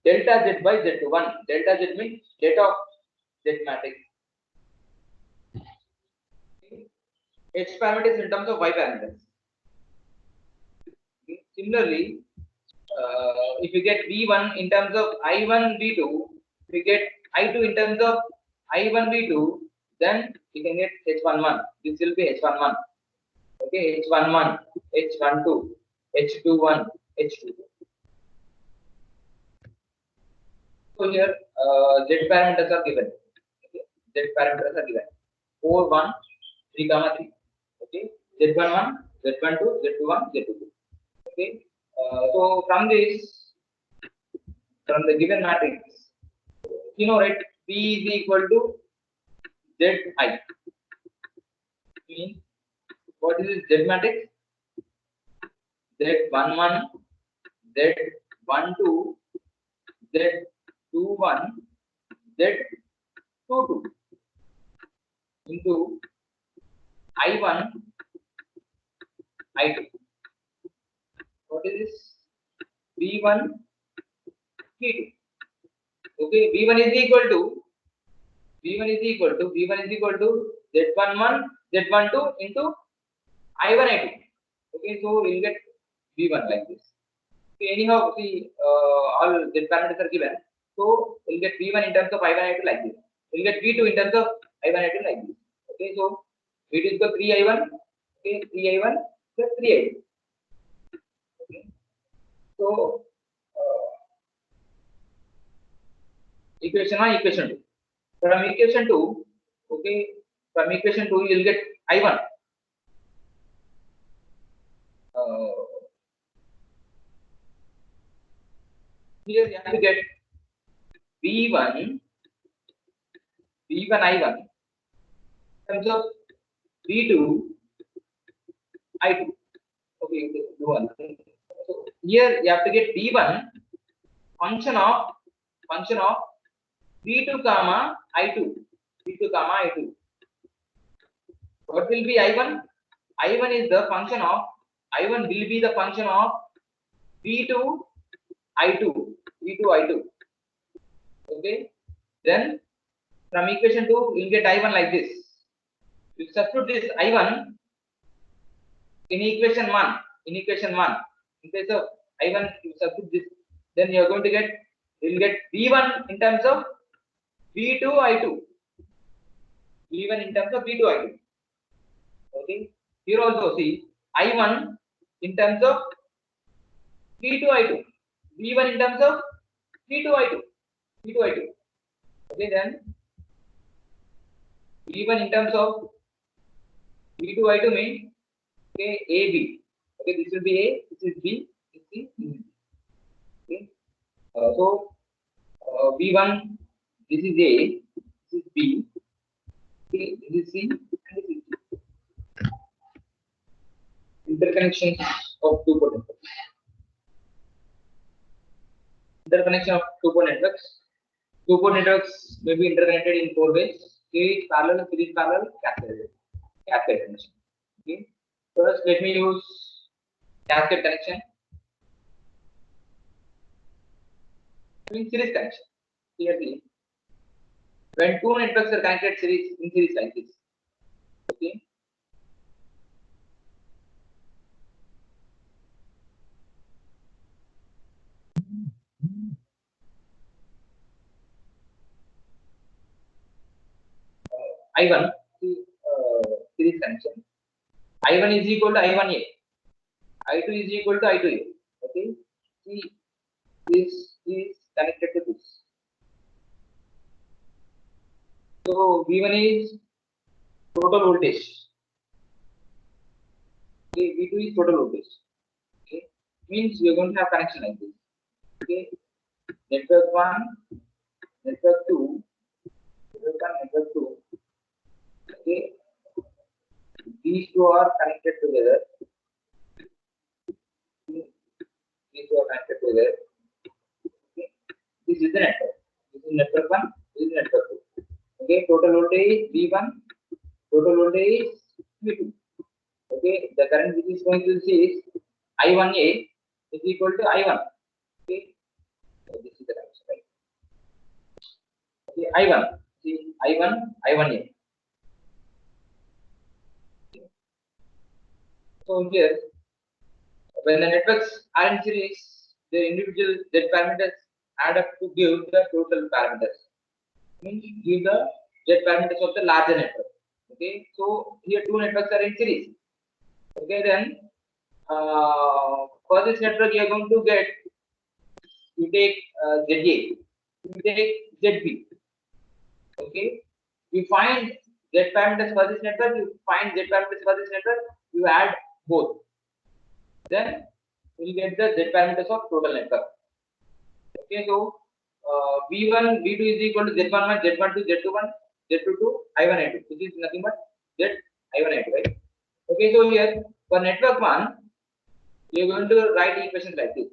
delta Z by Z21. Delta Z means data of Z matrix. H parameters in terms of Y parameters. Similarly, if you get V1 in terms of I1 V2, if you get I2 in terms of I1 V2, then you can get H11. This will be H11. Okay, H11, H12, H21, H22. So here Z parameters are given. Okay, Z parameters are given. 4, 1, 3, 3. Okay, Z11, Z12, Z21, Z22. Okay, so from the given matrix, right, P is equal to Zi. Means what is this Z matrix? Z11, Z12, Z21, Z22 into I1, I2. What is this? V1, V2. Okay, V1 is equal to Z11, Z12 into I1, I2. Okay, so we'll get V1 like this. Okay, anyhow, see, all Z parameters are given. So we'll get V1 in terms of I1, I2 like this. We'll get V2 in terms of I1, I2 like this. Okay, so V2 is equal to 3I1. Okay, 3I1 plus 3I2. Okay, so equation 1, equation 2. From equation 2, okay, from equation 2 you will get I1. Here you have to get V1 I1 in terms of V2 I2. Okay, do one. So here you have to get V1 function of V2 comma I2. V2 comma I2. What will be I1? I1 is the function of I1 will be the function of V2 I2. V2 I2. Okay. Then from equation 2 you'll get I1 like this. You substitute this I1 in equation 1. In case of I1 you substitute this, then you are going to get, you will get V1 in terms of V2 I2. V1 in terms of V2 I2. Okay. Here also see I1 in terms of V2 I2. V1 in terms of V2 I2. V2 I2. Okay, then V1 in terms of V2 I2 means, okay, AB. Okay, this will be A, this is B, this is C. Okay. So V1, this is A, this is B, okay, this is C, and this is D. Interconnections of two port networks. Interconnection of two port networks. Two port networks may be interconnected in 4 ways: series, parallel, cascade. Cascade connection. Okay. First, let me use cascade connection. In series connection. Clearly, when two networks are connected in series like this. Okay. I1 series connection. I1 is equal to I1A. I2 is equal to I2A. Okay. See, this is connected to this. So V1 is total voltage. Okay, V2 is total voltage. Okay, means we are going to have connection like this. Okay, network 1, network 2, network 1, network 2. Okay, these two are connected together. These two are connected together. Okay, this is the network. This is network 1. This is network 2. Okay, total voltage V1, total voltage V2. Okay, the current which is going to this is I1A is equal to I1. Okay, so this is the connection, right? Okay, I1. See, I1A. Okay. So here, when the networks are in series, the individual Z parameters add up to give the total parameters. Means give the Z parameters of the larger network. Okay, so here two networks are in series. Okay, then for this network you are going to get, you take ZA, you take ZB. Okay, you find Z parameters for this network, you add both. Then you will get the Z parameters of total network. Okay, so V1, V2 is equal to Z11, Z12, Z21, Z22, I1, I2. This is nothing but Z I1, I2, right? Okay, so here for network 1, you are going to write equations like this.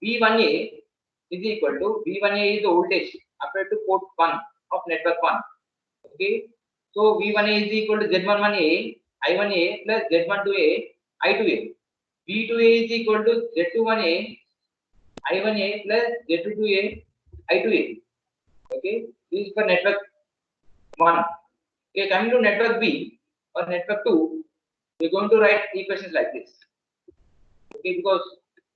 V1A is equal to, V1A is the voltage applied to port 1 of network 1. Okay, so V1A is equal to Z11A, I1A plus Z12A, I2A. V2A is equal to Z21A, I1A plus Z22A, I2A. Okay, this is for network 1. Okay, coming to network B or network 2, we are going to write equations like this. Okay, because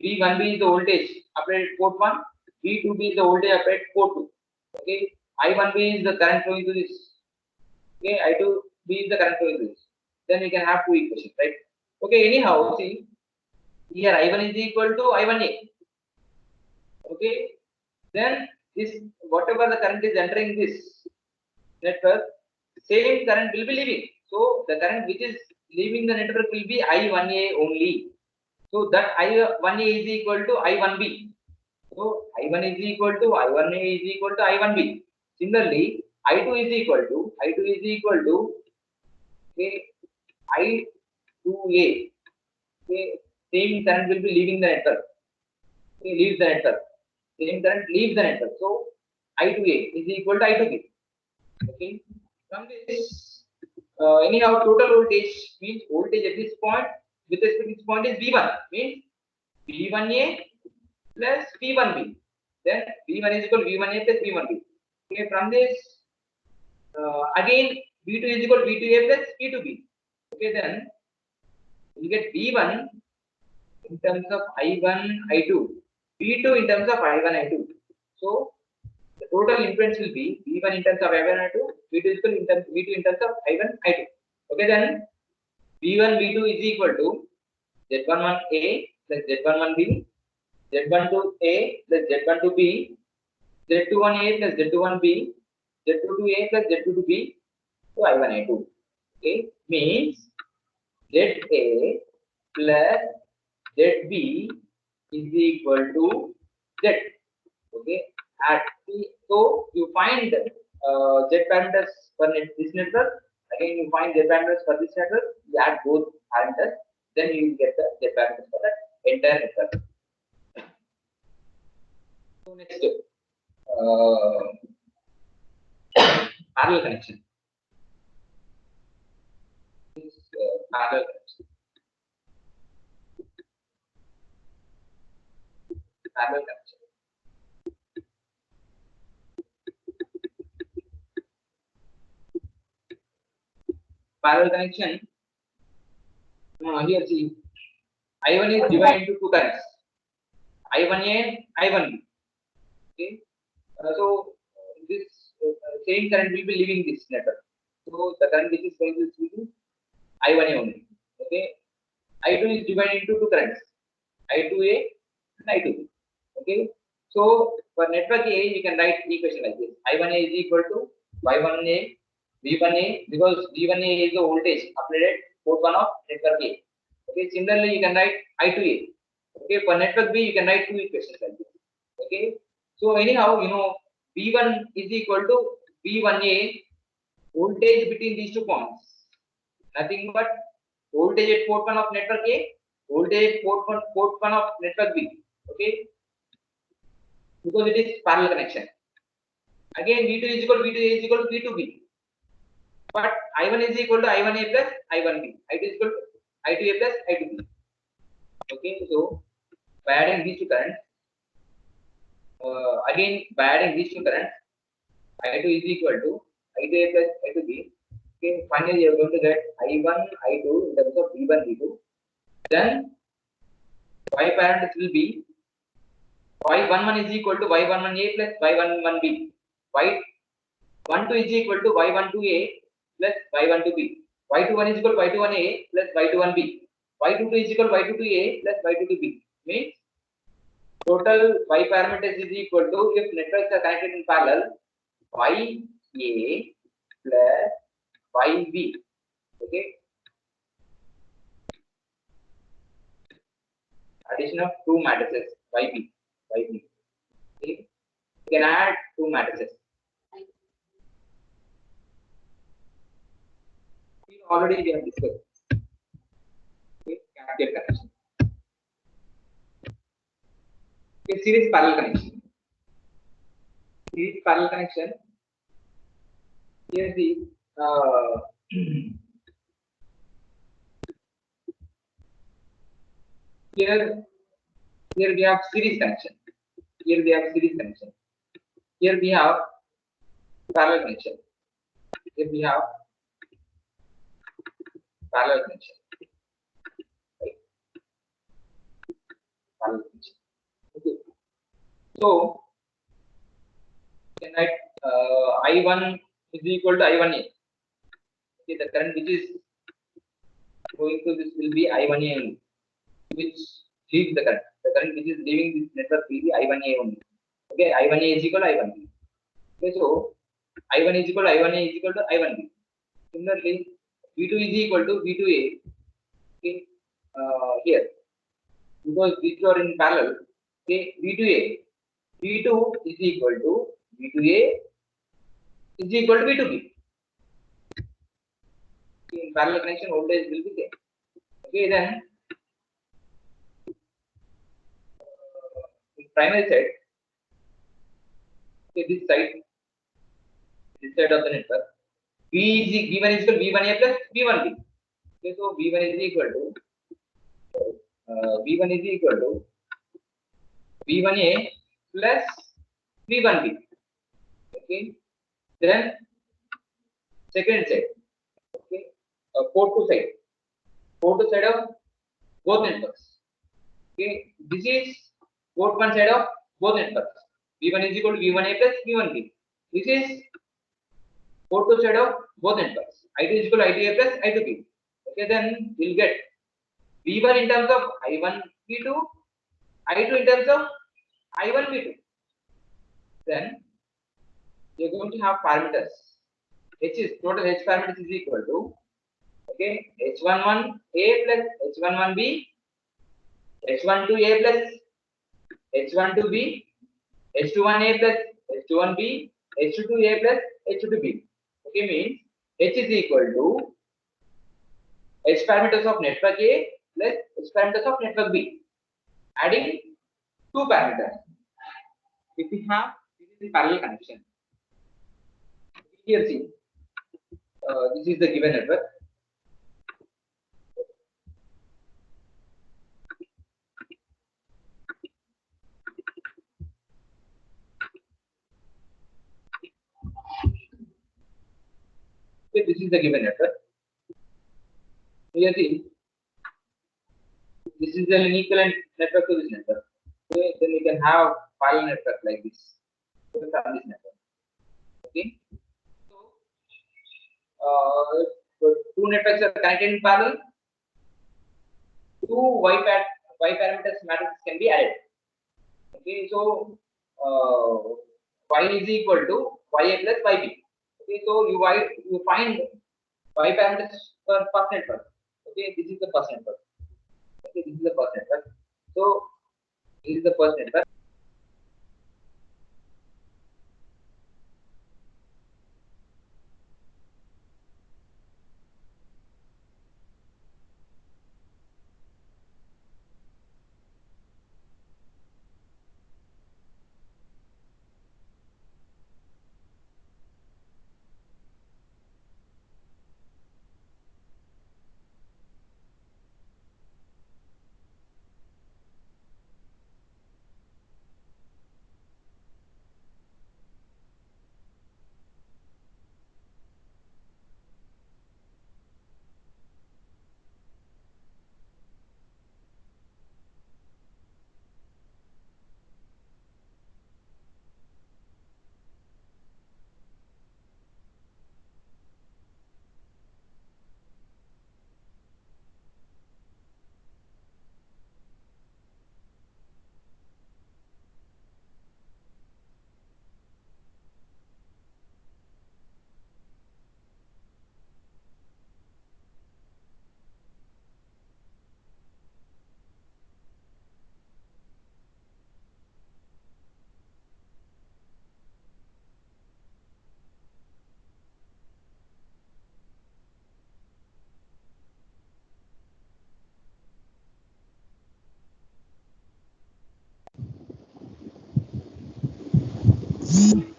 V1B is the voltage applied at port 1, V2B is the voltage applied at port 2. Okay, I1B is the current flowing to this. Okay, I2B is the current flowing to this. Then we can have two equations, right? Okay, anyhow, see here I1 is equal to I1A. Okay, then this whatever the current is entering this network, same current will be leaving. So the current which is leaving the network will be I1A only. So that I1A is equal to I1B. So I1 is equal to I1A is equal to I1B. Similarly, I2 is equal to okay, I2A. Okay, same current will be leaving the network. Okay, leaves the network. Same current leaves the network. So I2A is equal to I2B. Okay. From this, anyhow, total voltage means voltage at this point with respect to this point is V1 means V1A plus V1B. Then V1 is equal to V1A plus V1B. Okay. From this, again V2 is equal to V2A plus V2B. Okay. Then you get V1 in terms of I1, I2, V2 in terms of I1, I2. So the total impedance will be V1 in terms of I1, I2, V2 is equal to V2 in terms of I1, I2. Okay, then V1, V2 is equal to Z11A plus Z11B, Z12A plus Z12B, Z21A plus Z21B, Z22A plus Z22B to I1, I2. Okay, means ZA plus ZB is equal to Z. Okay, so you find Z parameters for this network. Again, you find Z parameters for this network. You add both parameters, then you will get the Z parameters for the entire network. So next, parallel connection. This parallel connection. Parallel connection. Parallel connection. Here see, I1 is divided into two currents, I1A and I1B. Okay, so this same current will be leaving this network. So the current which is going to be I1A only. Okay, I2 is divided into two currents, I2A and I2B. Okay, so for network A, you can write equation like this: I1A is equal to Y1A V1A, because V1A is the voltage applied at port 1 of network A. Okay, similarly, you can write I2A. Okay, for network B, you can write two equations like this. Okay, so anyhow, V1 is equal to V1A, voltage between these 2 points, nothing but voltage at port 1 of network A, voltage at port 1 of network B. Okay, because it is parallel connection. Again, V2 is equal to V2A is equal to V2B. But I1 is equal to I1A plus I1B. I2 is equal to I2A plus I2B. Okay, so by adding these two currents, I2 is equal to I2A plus I2B. Okay, finally you are going to get I1, I2 in terms of V1, V2. Then Y parameters will be Y11 is equal to Y11A plus Y11B. Y12 is equal to Y12A plus Y12B. Y21 is equal to Y21A plus Y21B. Y22 is equal to Y22A plus Y22B. Means total Y parameters is equal to, if networks are connected in parallel, YA plus YB. Okay. Addition of two matrices YB. Okay. You can add two matrices. Already we have discussed. Okay, cascade connection. Okay, series parallel connection. Series parallel connection. Here the here we have series connection. Here we have series connection. Here we have parallel connection. Here we have parallel connection. Right? Parallel connection. Okay. So can write I1 is equal to I1A. Okay, the current which is going to this will be I1A only, which leaves the current. The current which is leaving this network will be I1A only. Okay, I1A is equal to I1B. Okay, so I1 is equal to I1A is equal to I1B. Similarly, V2 is equal to V2A. Okay, here because these are in parallel. Okay, V2A, V2 is equal to V2A is equal to V2B. In parallel connection, voltage will be there. Okay, then in primary side, okay, this side of the network, V1 is equal to V1A plus V1B. Okay, so V1 is equal to V1 is equal to V1A plus V1B. Okay, then second side, okay, port 2 side of both networks. Okay, this is port 1 side of both networks. V1 is equal to V1A plus V1B. This is port 2 side of both networks. I2 is equal to I2A plus I2B. Okay, then we'll get V1 in terms of I1 V2, I2 in terms of I1 V2. Then you're going to have parameters. H is total H parameters is equal to, okay, H11A plus H11B, H12A plus H12B, H21A plus H21B, H22A plus H22B. Okay, means H is equal to H parameters of network A plus H parameters of network B. Adding two parameters. If we have this is the parallel connection. Here see, this is the given network. Okay, this is the given network. Here see, this is an equivalent network to this network. Okay, then we can have parallel network like this from this network. Okay, so two networks are connected in parallel. Two y parameters matrices can be added. Okay, so y is equal to ya plus yb. Okay, so you find y parameters for first network. Okay, this is the first network. Okay, this is the first network. So this is the first network.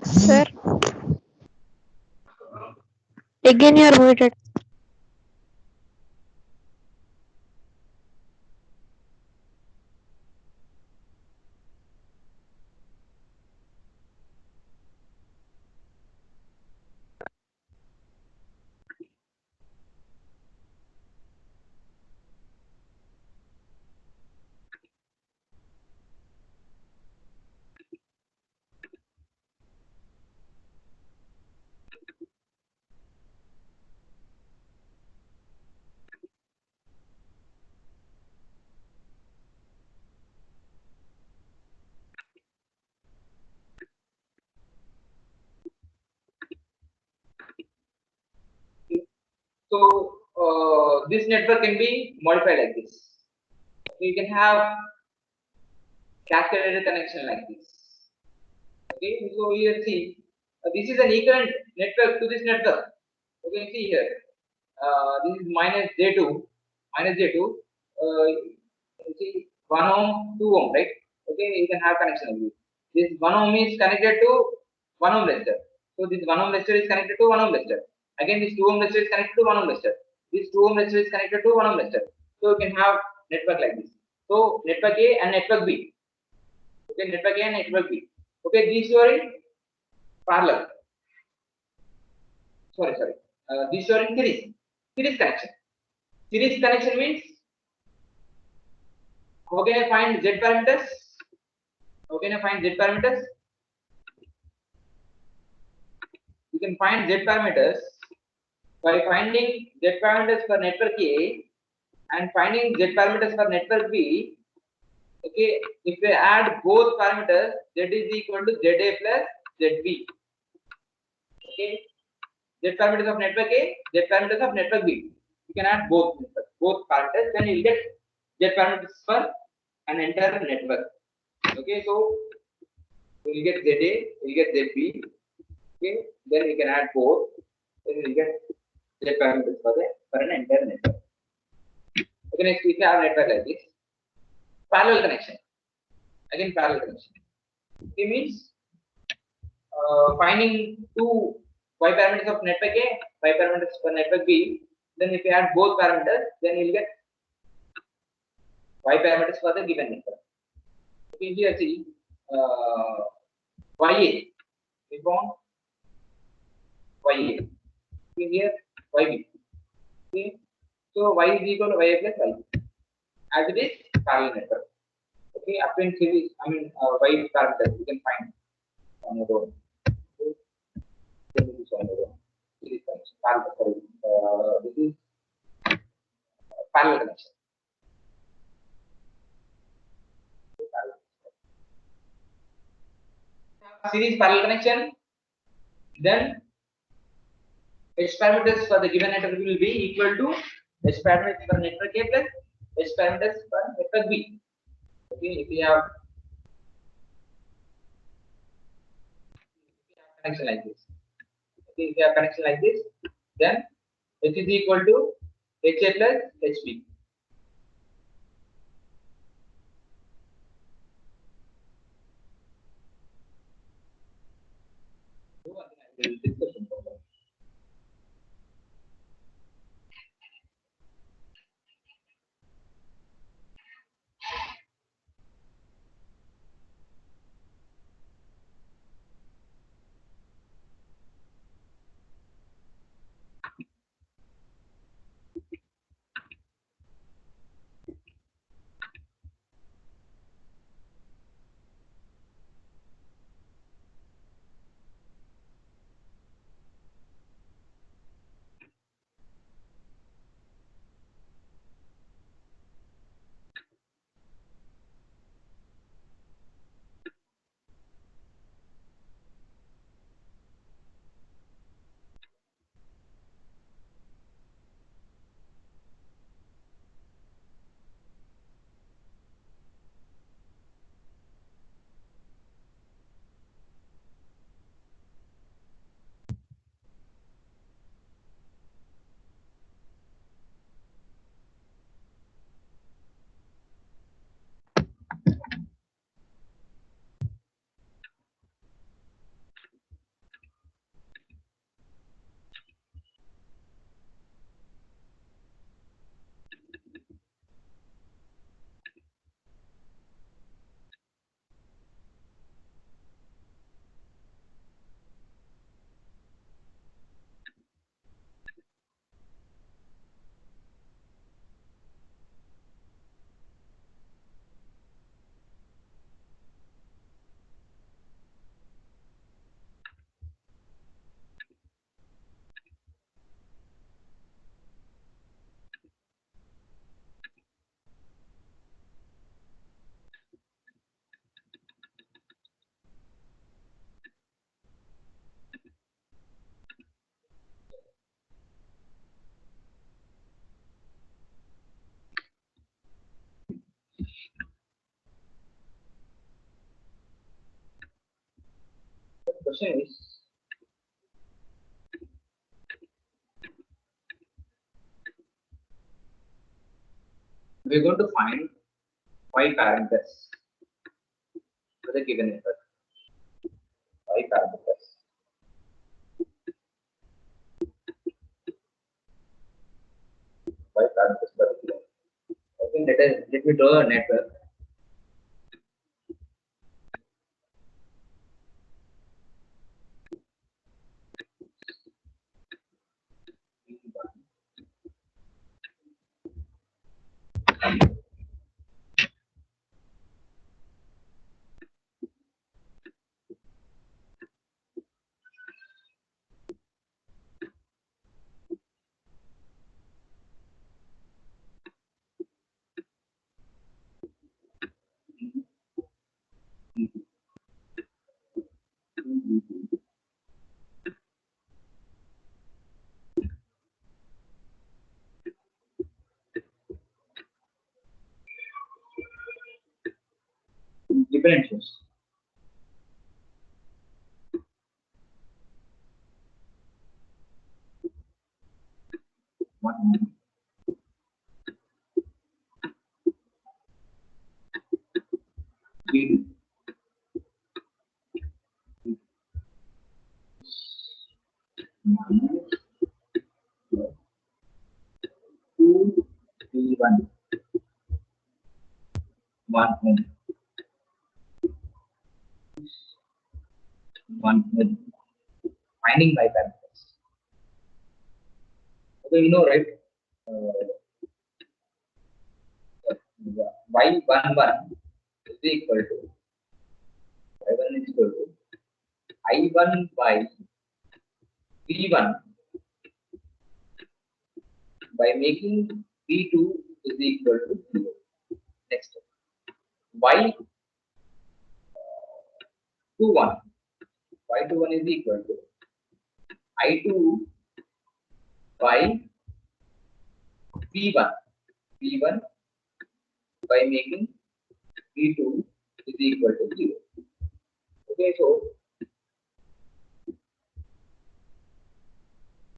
Sir, again you are muted. So this network can be modified like this. You can have cascaded connection like this. Okay, so here see, this is an equivalent network to this network. You can see here, this is minus J2, minus J2. You see 1 ohm, 2 ohm, right? Okay, you can have connection like this. This 1 ohm is connected to 1 ohm resistor. So this 1 ohm resistor is connected to 1 ohm resistor. Again, this 2 ohm resistor is connected to 1 ohm resistor. This 2 ohm resistor is connected to 1 ohm resistor. So you can have network like this. So network A and network B. Okay, network A and network B. Okay, these are in parallel. Sorry. These are in series. Series connection. Series connection means how can I find Z parameters? How can I find Z parameters? You can find Z parameters by finding Z parameters for network A and finding Z parameters for network B. Okay, if we add both parameters, Z is equal to ZA plus ZB. Okay, Z parameters of network A, Z parameters of network B. You can add both parameters, then you'll get Z parameters for an entire network. Okay, so you'll get ZA, you'll get ZB. Okay, then you can add both, then you'll get Z parameters for an entire network. Okay, next we have network like this. Parallel connection. Again, parallel connection. It means finding two y parameters of network A, y parameters for network B. Then if you add both parameters, then you'll get y parameters for the given network. Okay, here see YA. We found YA. Okay, here YB. Okay, so y is equal to YA plus YB. As it is parallel network. Okay, after in series, y parameters you can find on your own. Okay, this is on your own. Series connection. Parallel, sorry. This is parallel connection. Series parallel connection, then H parameters for the given network will be equal to H parameters for network A plus H parameters for network B. Okay, if we have connection like this, okay, if we have connection like this, then H is equal to HA plus HB. So I think I will discuss it further. question is, we're going to find 5 parameters for the given network. 5 parameters. Five parameters for the given. Okay, let me draw a network. Differentials. One, three, minus 2, 3, 1, n, 1, n. Finding by parameters. Okay, you know, right? Y11 is equal to y1 is equal to I1 by V1 by making V2 is equal to 0. Next, Y21 Y21 is equal to I2 by V1 V1 by making V2 is equal to 0. Okay, so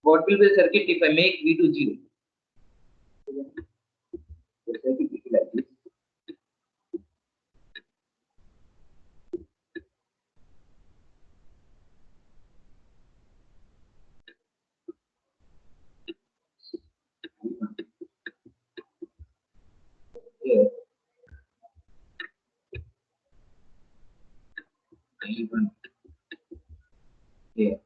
what will be the circuit if I make V2 0? The circuit will be like this. Here, I1 here.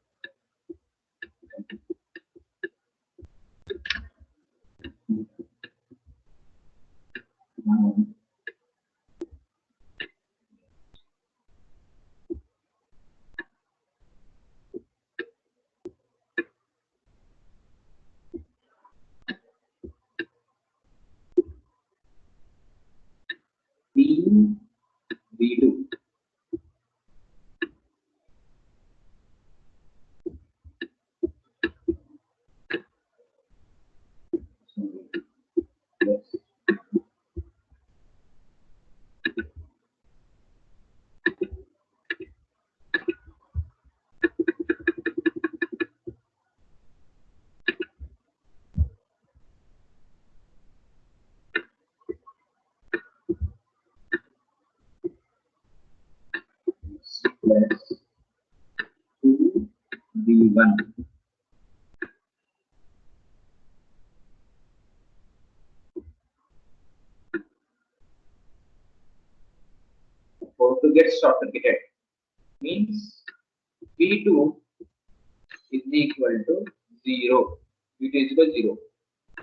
V2 yes. Plus 2 V1 for to get short circuited means V2 is equal to 0. V2 is equal to 0.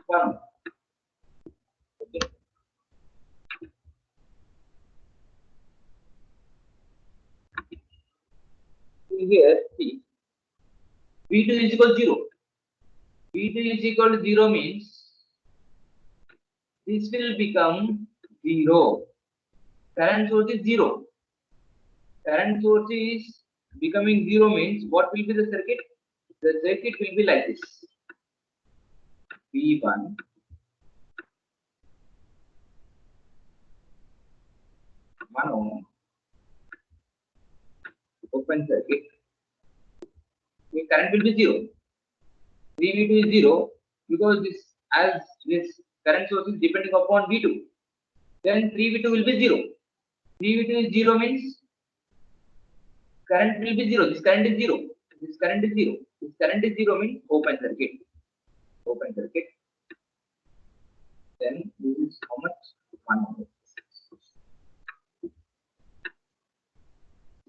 1. Okay. Here, see, V2 is equal to 0. V2 is equal to 0 means this will become 0. Current source is 0. Current source is becoming 0 means what will be the circuit? The circuit will be like this. V1 1 ohm open circuit the current will be 0. 3v2 is 0 because this current source is depending upon v2. Then 3v2 will be 0. 3v2 is 0 means current will be 0. This current is 0. This current is 0. This current is 0 means open circuit. Open circuit. Then this is how much? 1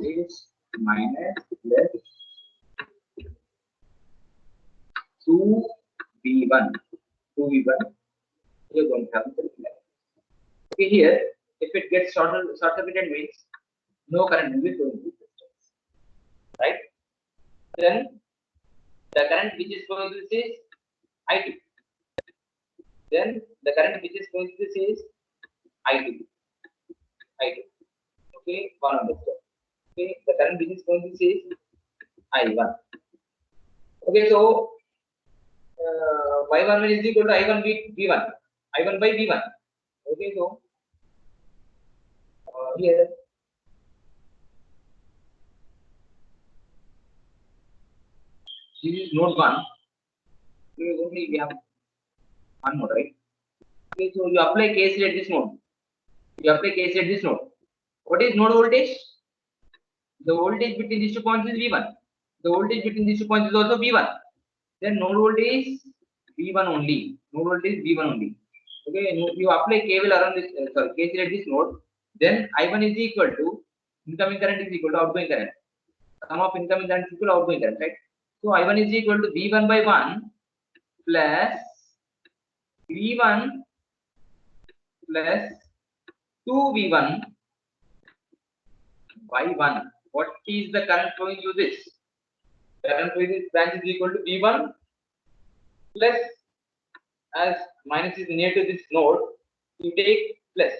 is minus plus 2v1. 2v1. We are going to have circuit. Okay, here if it gets short circuited means no current will be flowing through resistance. Right? Then the current which is flowing through this is I2. Then the current which is flowing through this is I2. I2. Okay, one understood. Okay, the current which is flowing through this is I1. Okay, so y11 is equal to I1 v1. I1 by v1. Okay, so here this is node 1. Only we have one node, right? Okay, so you apply KCL at this node. You apply KCL at this node. What is node voltage? The voltage between these 2 points is V1. The voltage between these 2 points is also V1. Then node voltage is V1 only. Node voltage is V1 only. Okay, you apply KVL around this, KCL at this node. Then I1 is equal to incoming current is equal to outgoing current. Sum of incoming current is equal to outgoing current, right? So I1 is equal to V1 by 1 plus V1 plus 2V1 by 1. What is the current flowing through this? Current flowing this branch is equal to V1 plus, as minus is near to this node, you take plus.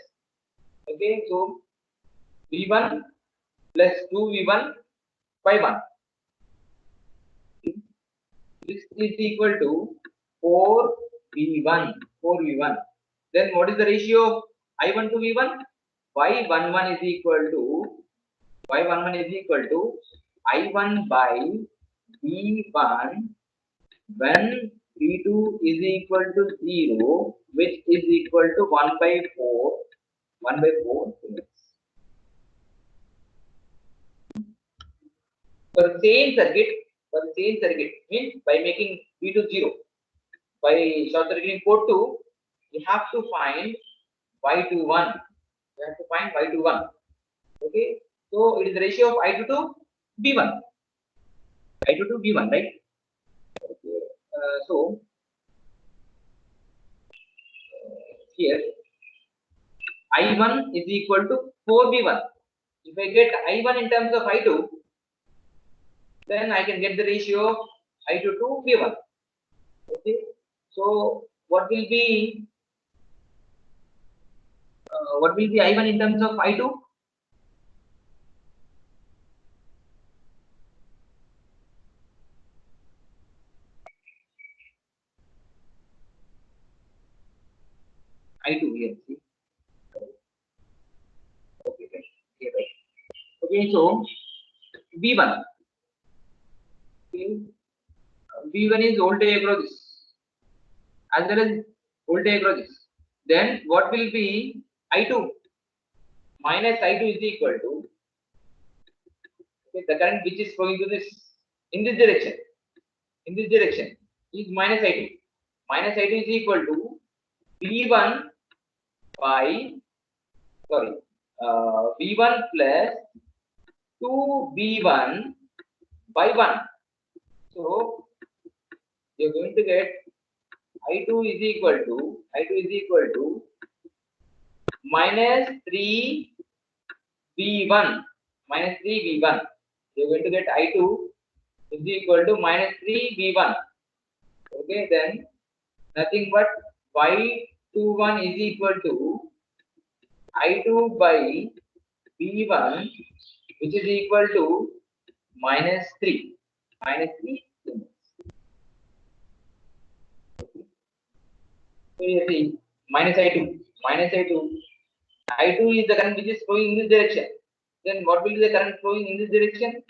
Okay, so V1 plus 2V1 by 1. This is equal to 4V1. 4V1. Then what is the ratio of I1 to V1? Y11 is equal to I1 by V1 when V2 is equal to 0, which is equal to 1 by 4. 1 by 4. For the same circuit, means by making V2 0, by short circuiting port 2, you have to find Y21. You have to find Y21. Okay, so it is the ratio of I2 to V1. I2 to V1, right? Okay. So here I1 is equal to 4V1. If I get I1 in terms of I2, then I can get the ratio of I2 to V1. Okay, so what will be I1 in terms of I2? I2 here, see. Okay, right. Here, right. Okay, so V1. Okay. V1 is voltage across this, as well as voltage across this. Then what will be I2? Minus I2 is equal to, okay, the current which is flowing to this in this direction. In this direction is minus I2. Minus I2 is equal to V1 by V1 plus 2V1 by 1. So you're going to get I2 is equal to minus 3V1. Minus 3V1. You're going to get I2 is equal to minus 3V1. Okay, then nothing but Y21 is equal to I2 by V1, which is equal to minus 3. Minus 3. So you see, minus I2. I2 is the current which is flowing in this direction. Then what will be the current flowing in this direction?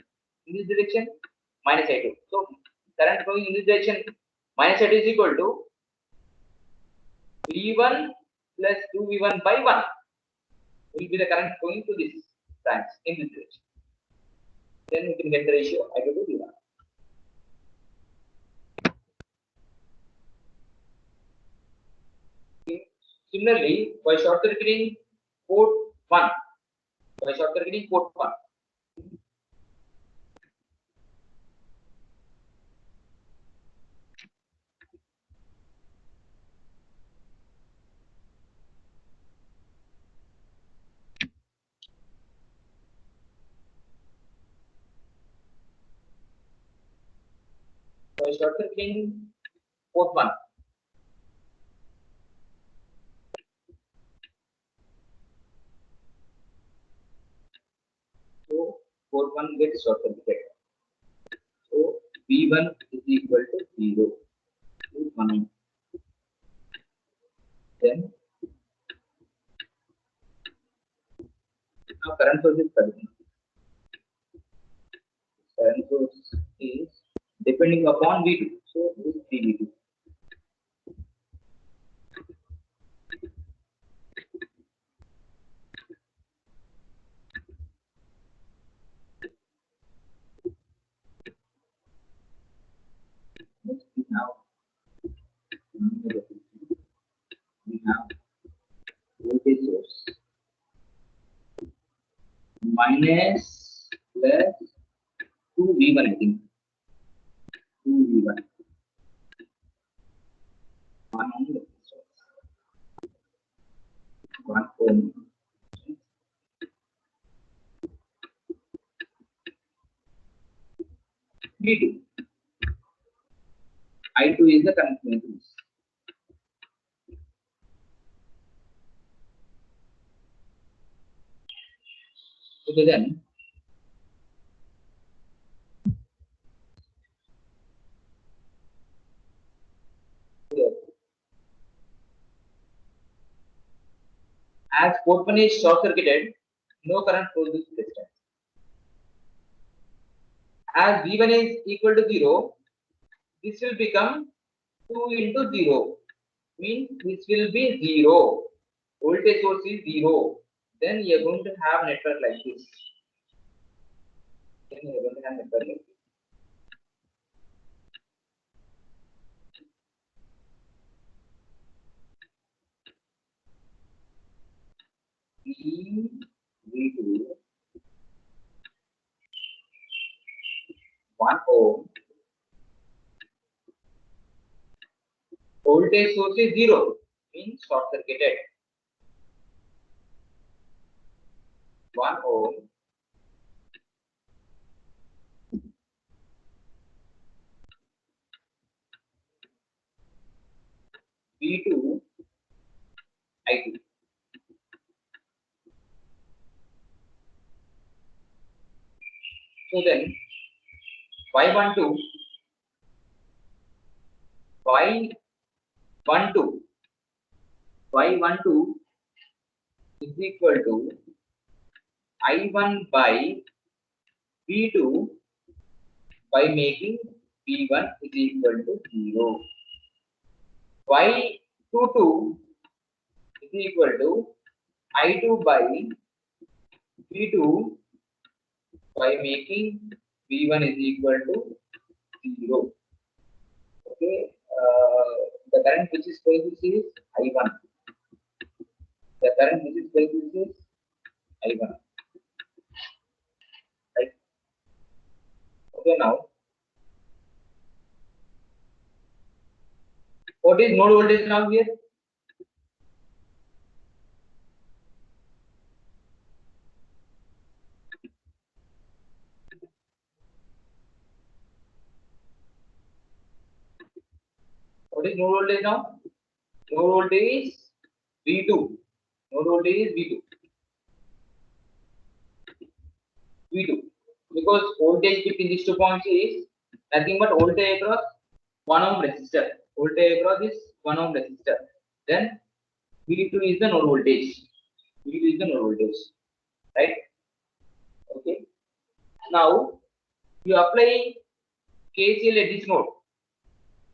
In this direction, minus I2. So current flowing in this direction minus I2 is equal to V1 plus 2V1 by 1 will be the current flowing to this branch in this direction. Then we can get the ratio I2 to V1. Similarly, by short circuiting port 1, by short circuiting port 1, by short circuiting port 1, so port 1 gets short circuited. So V1 is equal to 0 to 1. Then now current source is present. Current source is depending upon V2. So this is V2. Next we have voltage source minus plus 2V1, I think. 2V1. 1 on the source. 1 ohm. V2. I2 is the current maintenance. Okay, then here, as port 1 is short circuited, no current flows this distance. As V1 is equal to 0, this will become 2 into 0. Means this will be 0. Voltage source is 0. Then you are going to have network like this. Then you are going to have network like this. V2 1 ohm. Voltage source is 0. Means short circuited. 1 ohm. V2 I2. So then Y12 Y12 Y12 is equal to I1 by V2 by making V1 is equal to 0. Y22 is equal to I2 by V2 by making V1 is equal to 0. Okay, the current which is flowing this is I1. The current which is flowing this is I1. Right? Okay, now what is node voltage now here? What is node voltage now? Node voltage is V2. Node voltage is V2. V2. Because voltage between these 2 points is nothing but voltage across 1 ohm resistor. Voltage across is 1 ohm resistor. Then V2 is the node voltage. V2 is the node voltage. Right? Okay. Now you apply KCL at this node.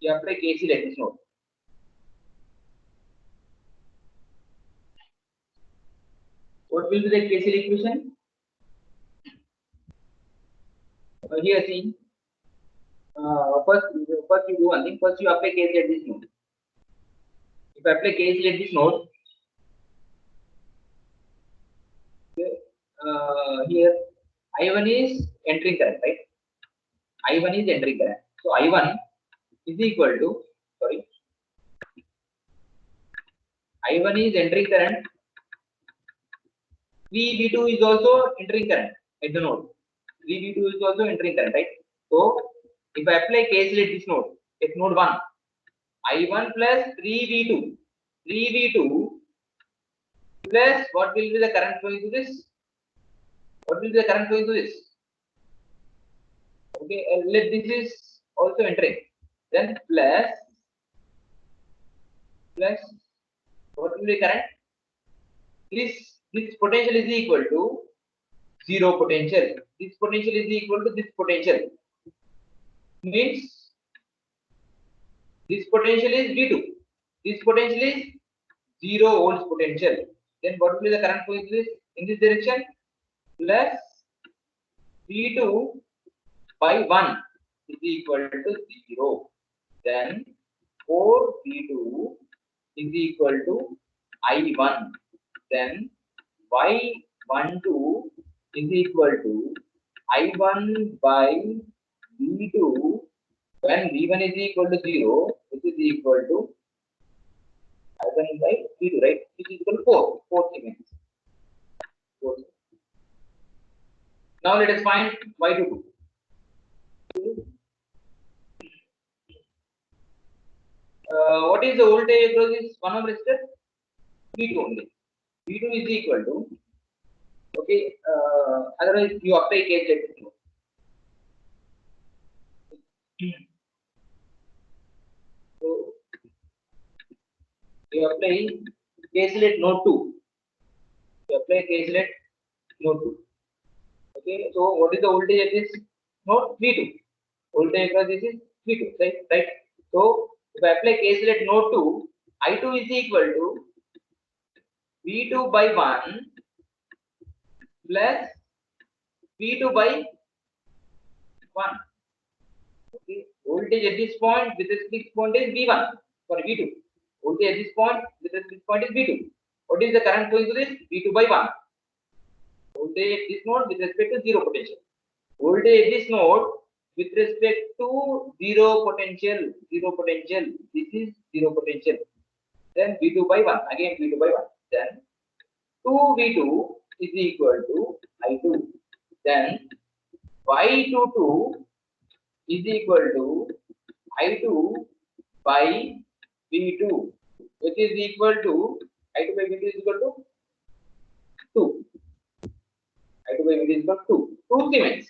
You apply KCL at this node. What will be the KCL equation? Here see. First you do one thing. First you apply KCL at this node. If I apply KCL at this node, here I1 is entering current, right? I1 is entering current. So I1 is equal to, sorry, I1 is entering current. V2 is also entering current at the node. V2 is also entering current, right? So if I apply KCL at this node, at node 1, I1 plus 3V2, 3V2 plus what will be the current flowing to this? What will be the current flowing to this? Okay, let this is also entering. Then plus what will be current? This potential is equal to zero potential. This potential is equal to this potential. Means this potential is V2. This potential is 0 volts potential. Then what will be the current flowing in this direction? Plus V2 by 1 is equal to 0. Then 4V2 is equal to I1. Then Y12 is equal to I1 by V2 when V1 is equal to 0, which is equal to I1 by V2, right? Which is equal to 4 seconds. 4. Now let us find Y22. What is the voltage across this 1 ohm resistor? V2 only. V2 is equal to, okay, otherwise you apply KCL. So you apply KCL at node 2. You apply KCL at node 2. Okay, so what is the voltage at this node? V2. Voltage across this is V2, right? So if I apply KCL at node 2, I2 is equal to V2 by 1 plus V2 by 1. Okay, voltage at this point with this point is V1 for V2. Voltage at this point with this point is V2. What is the current flowing to this? V2 by 1. Voltage at this node with respect to zero potential. Voltage at this node with respect to zero potential. This is zero potential. Then V2 by 1. Again V2 by 1. Then 2V2 is equal to I2. Then Y22 is equal to I2 by V2, which is equal to I2 by V2 is equal to 2. I2 by V2 is equal to 2 Siemens.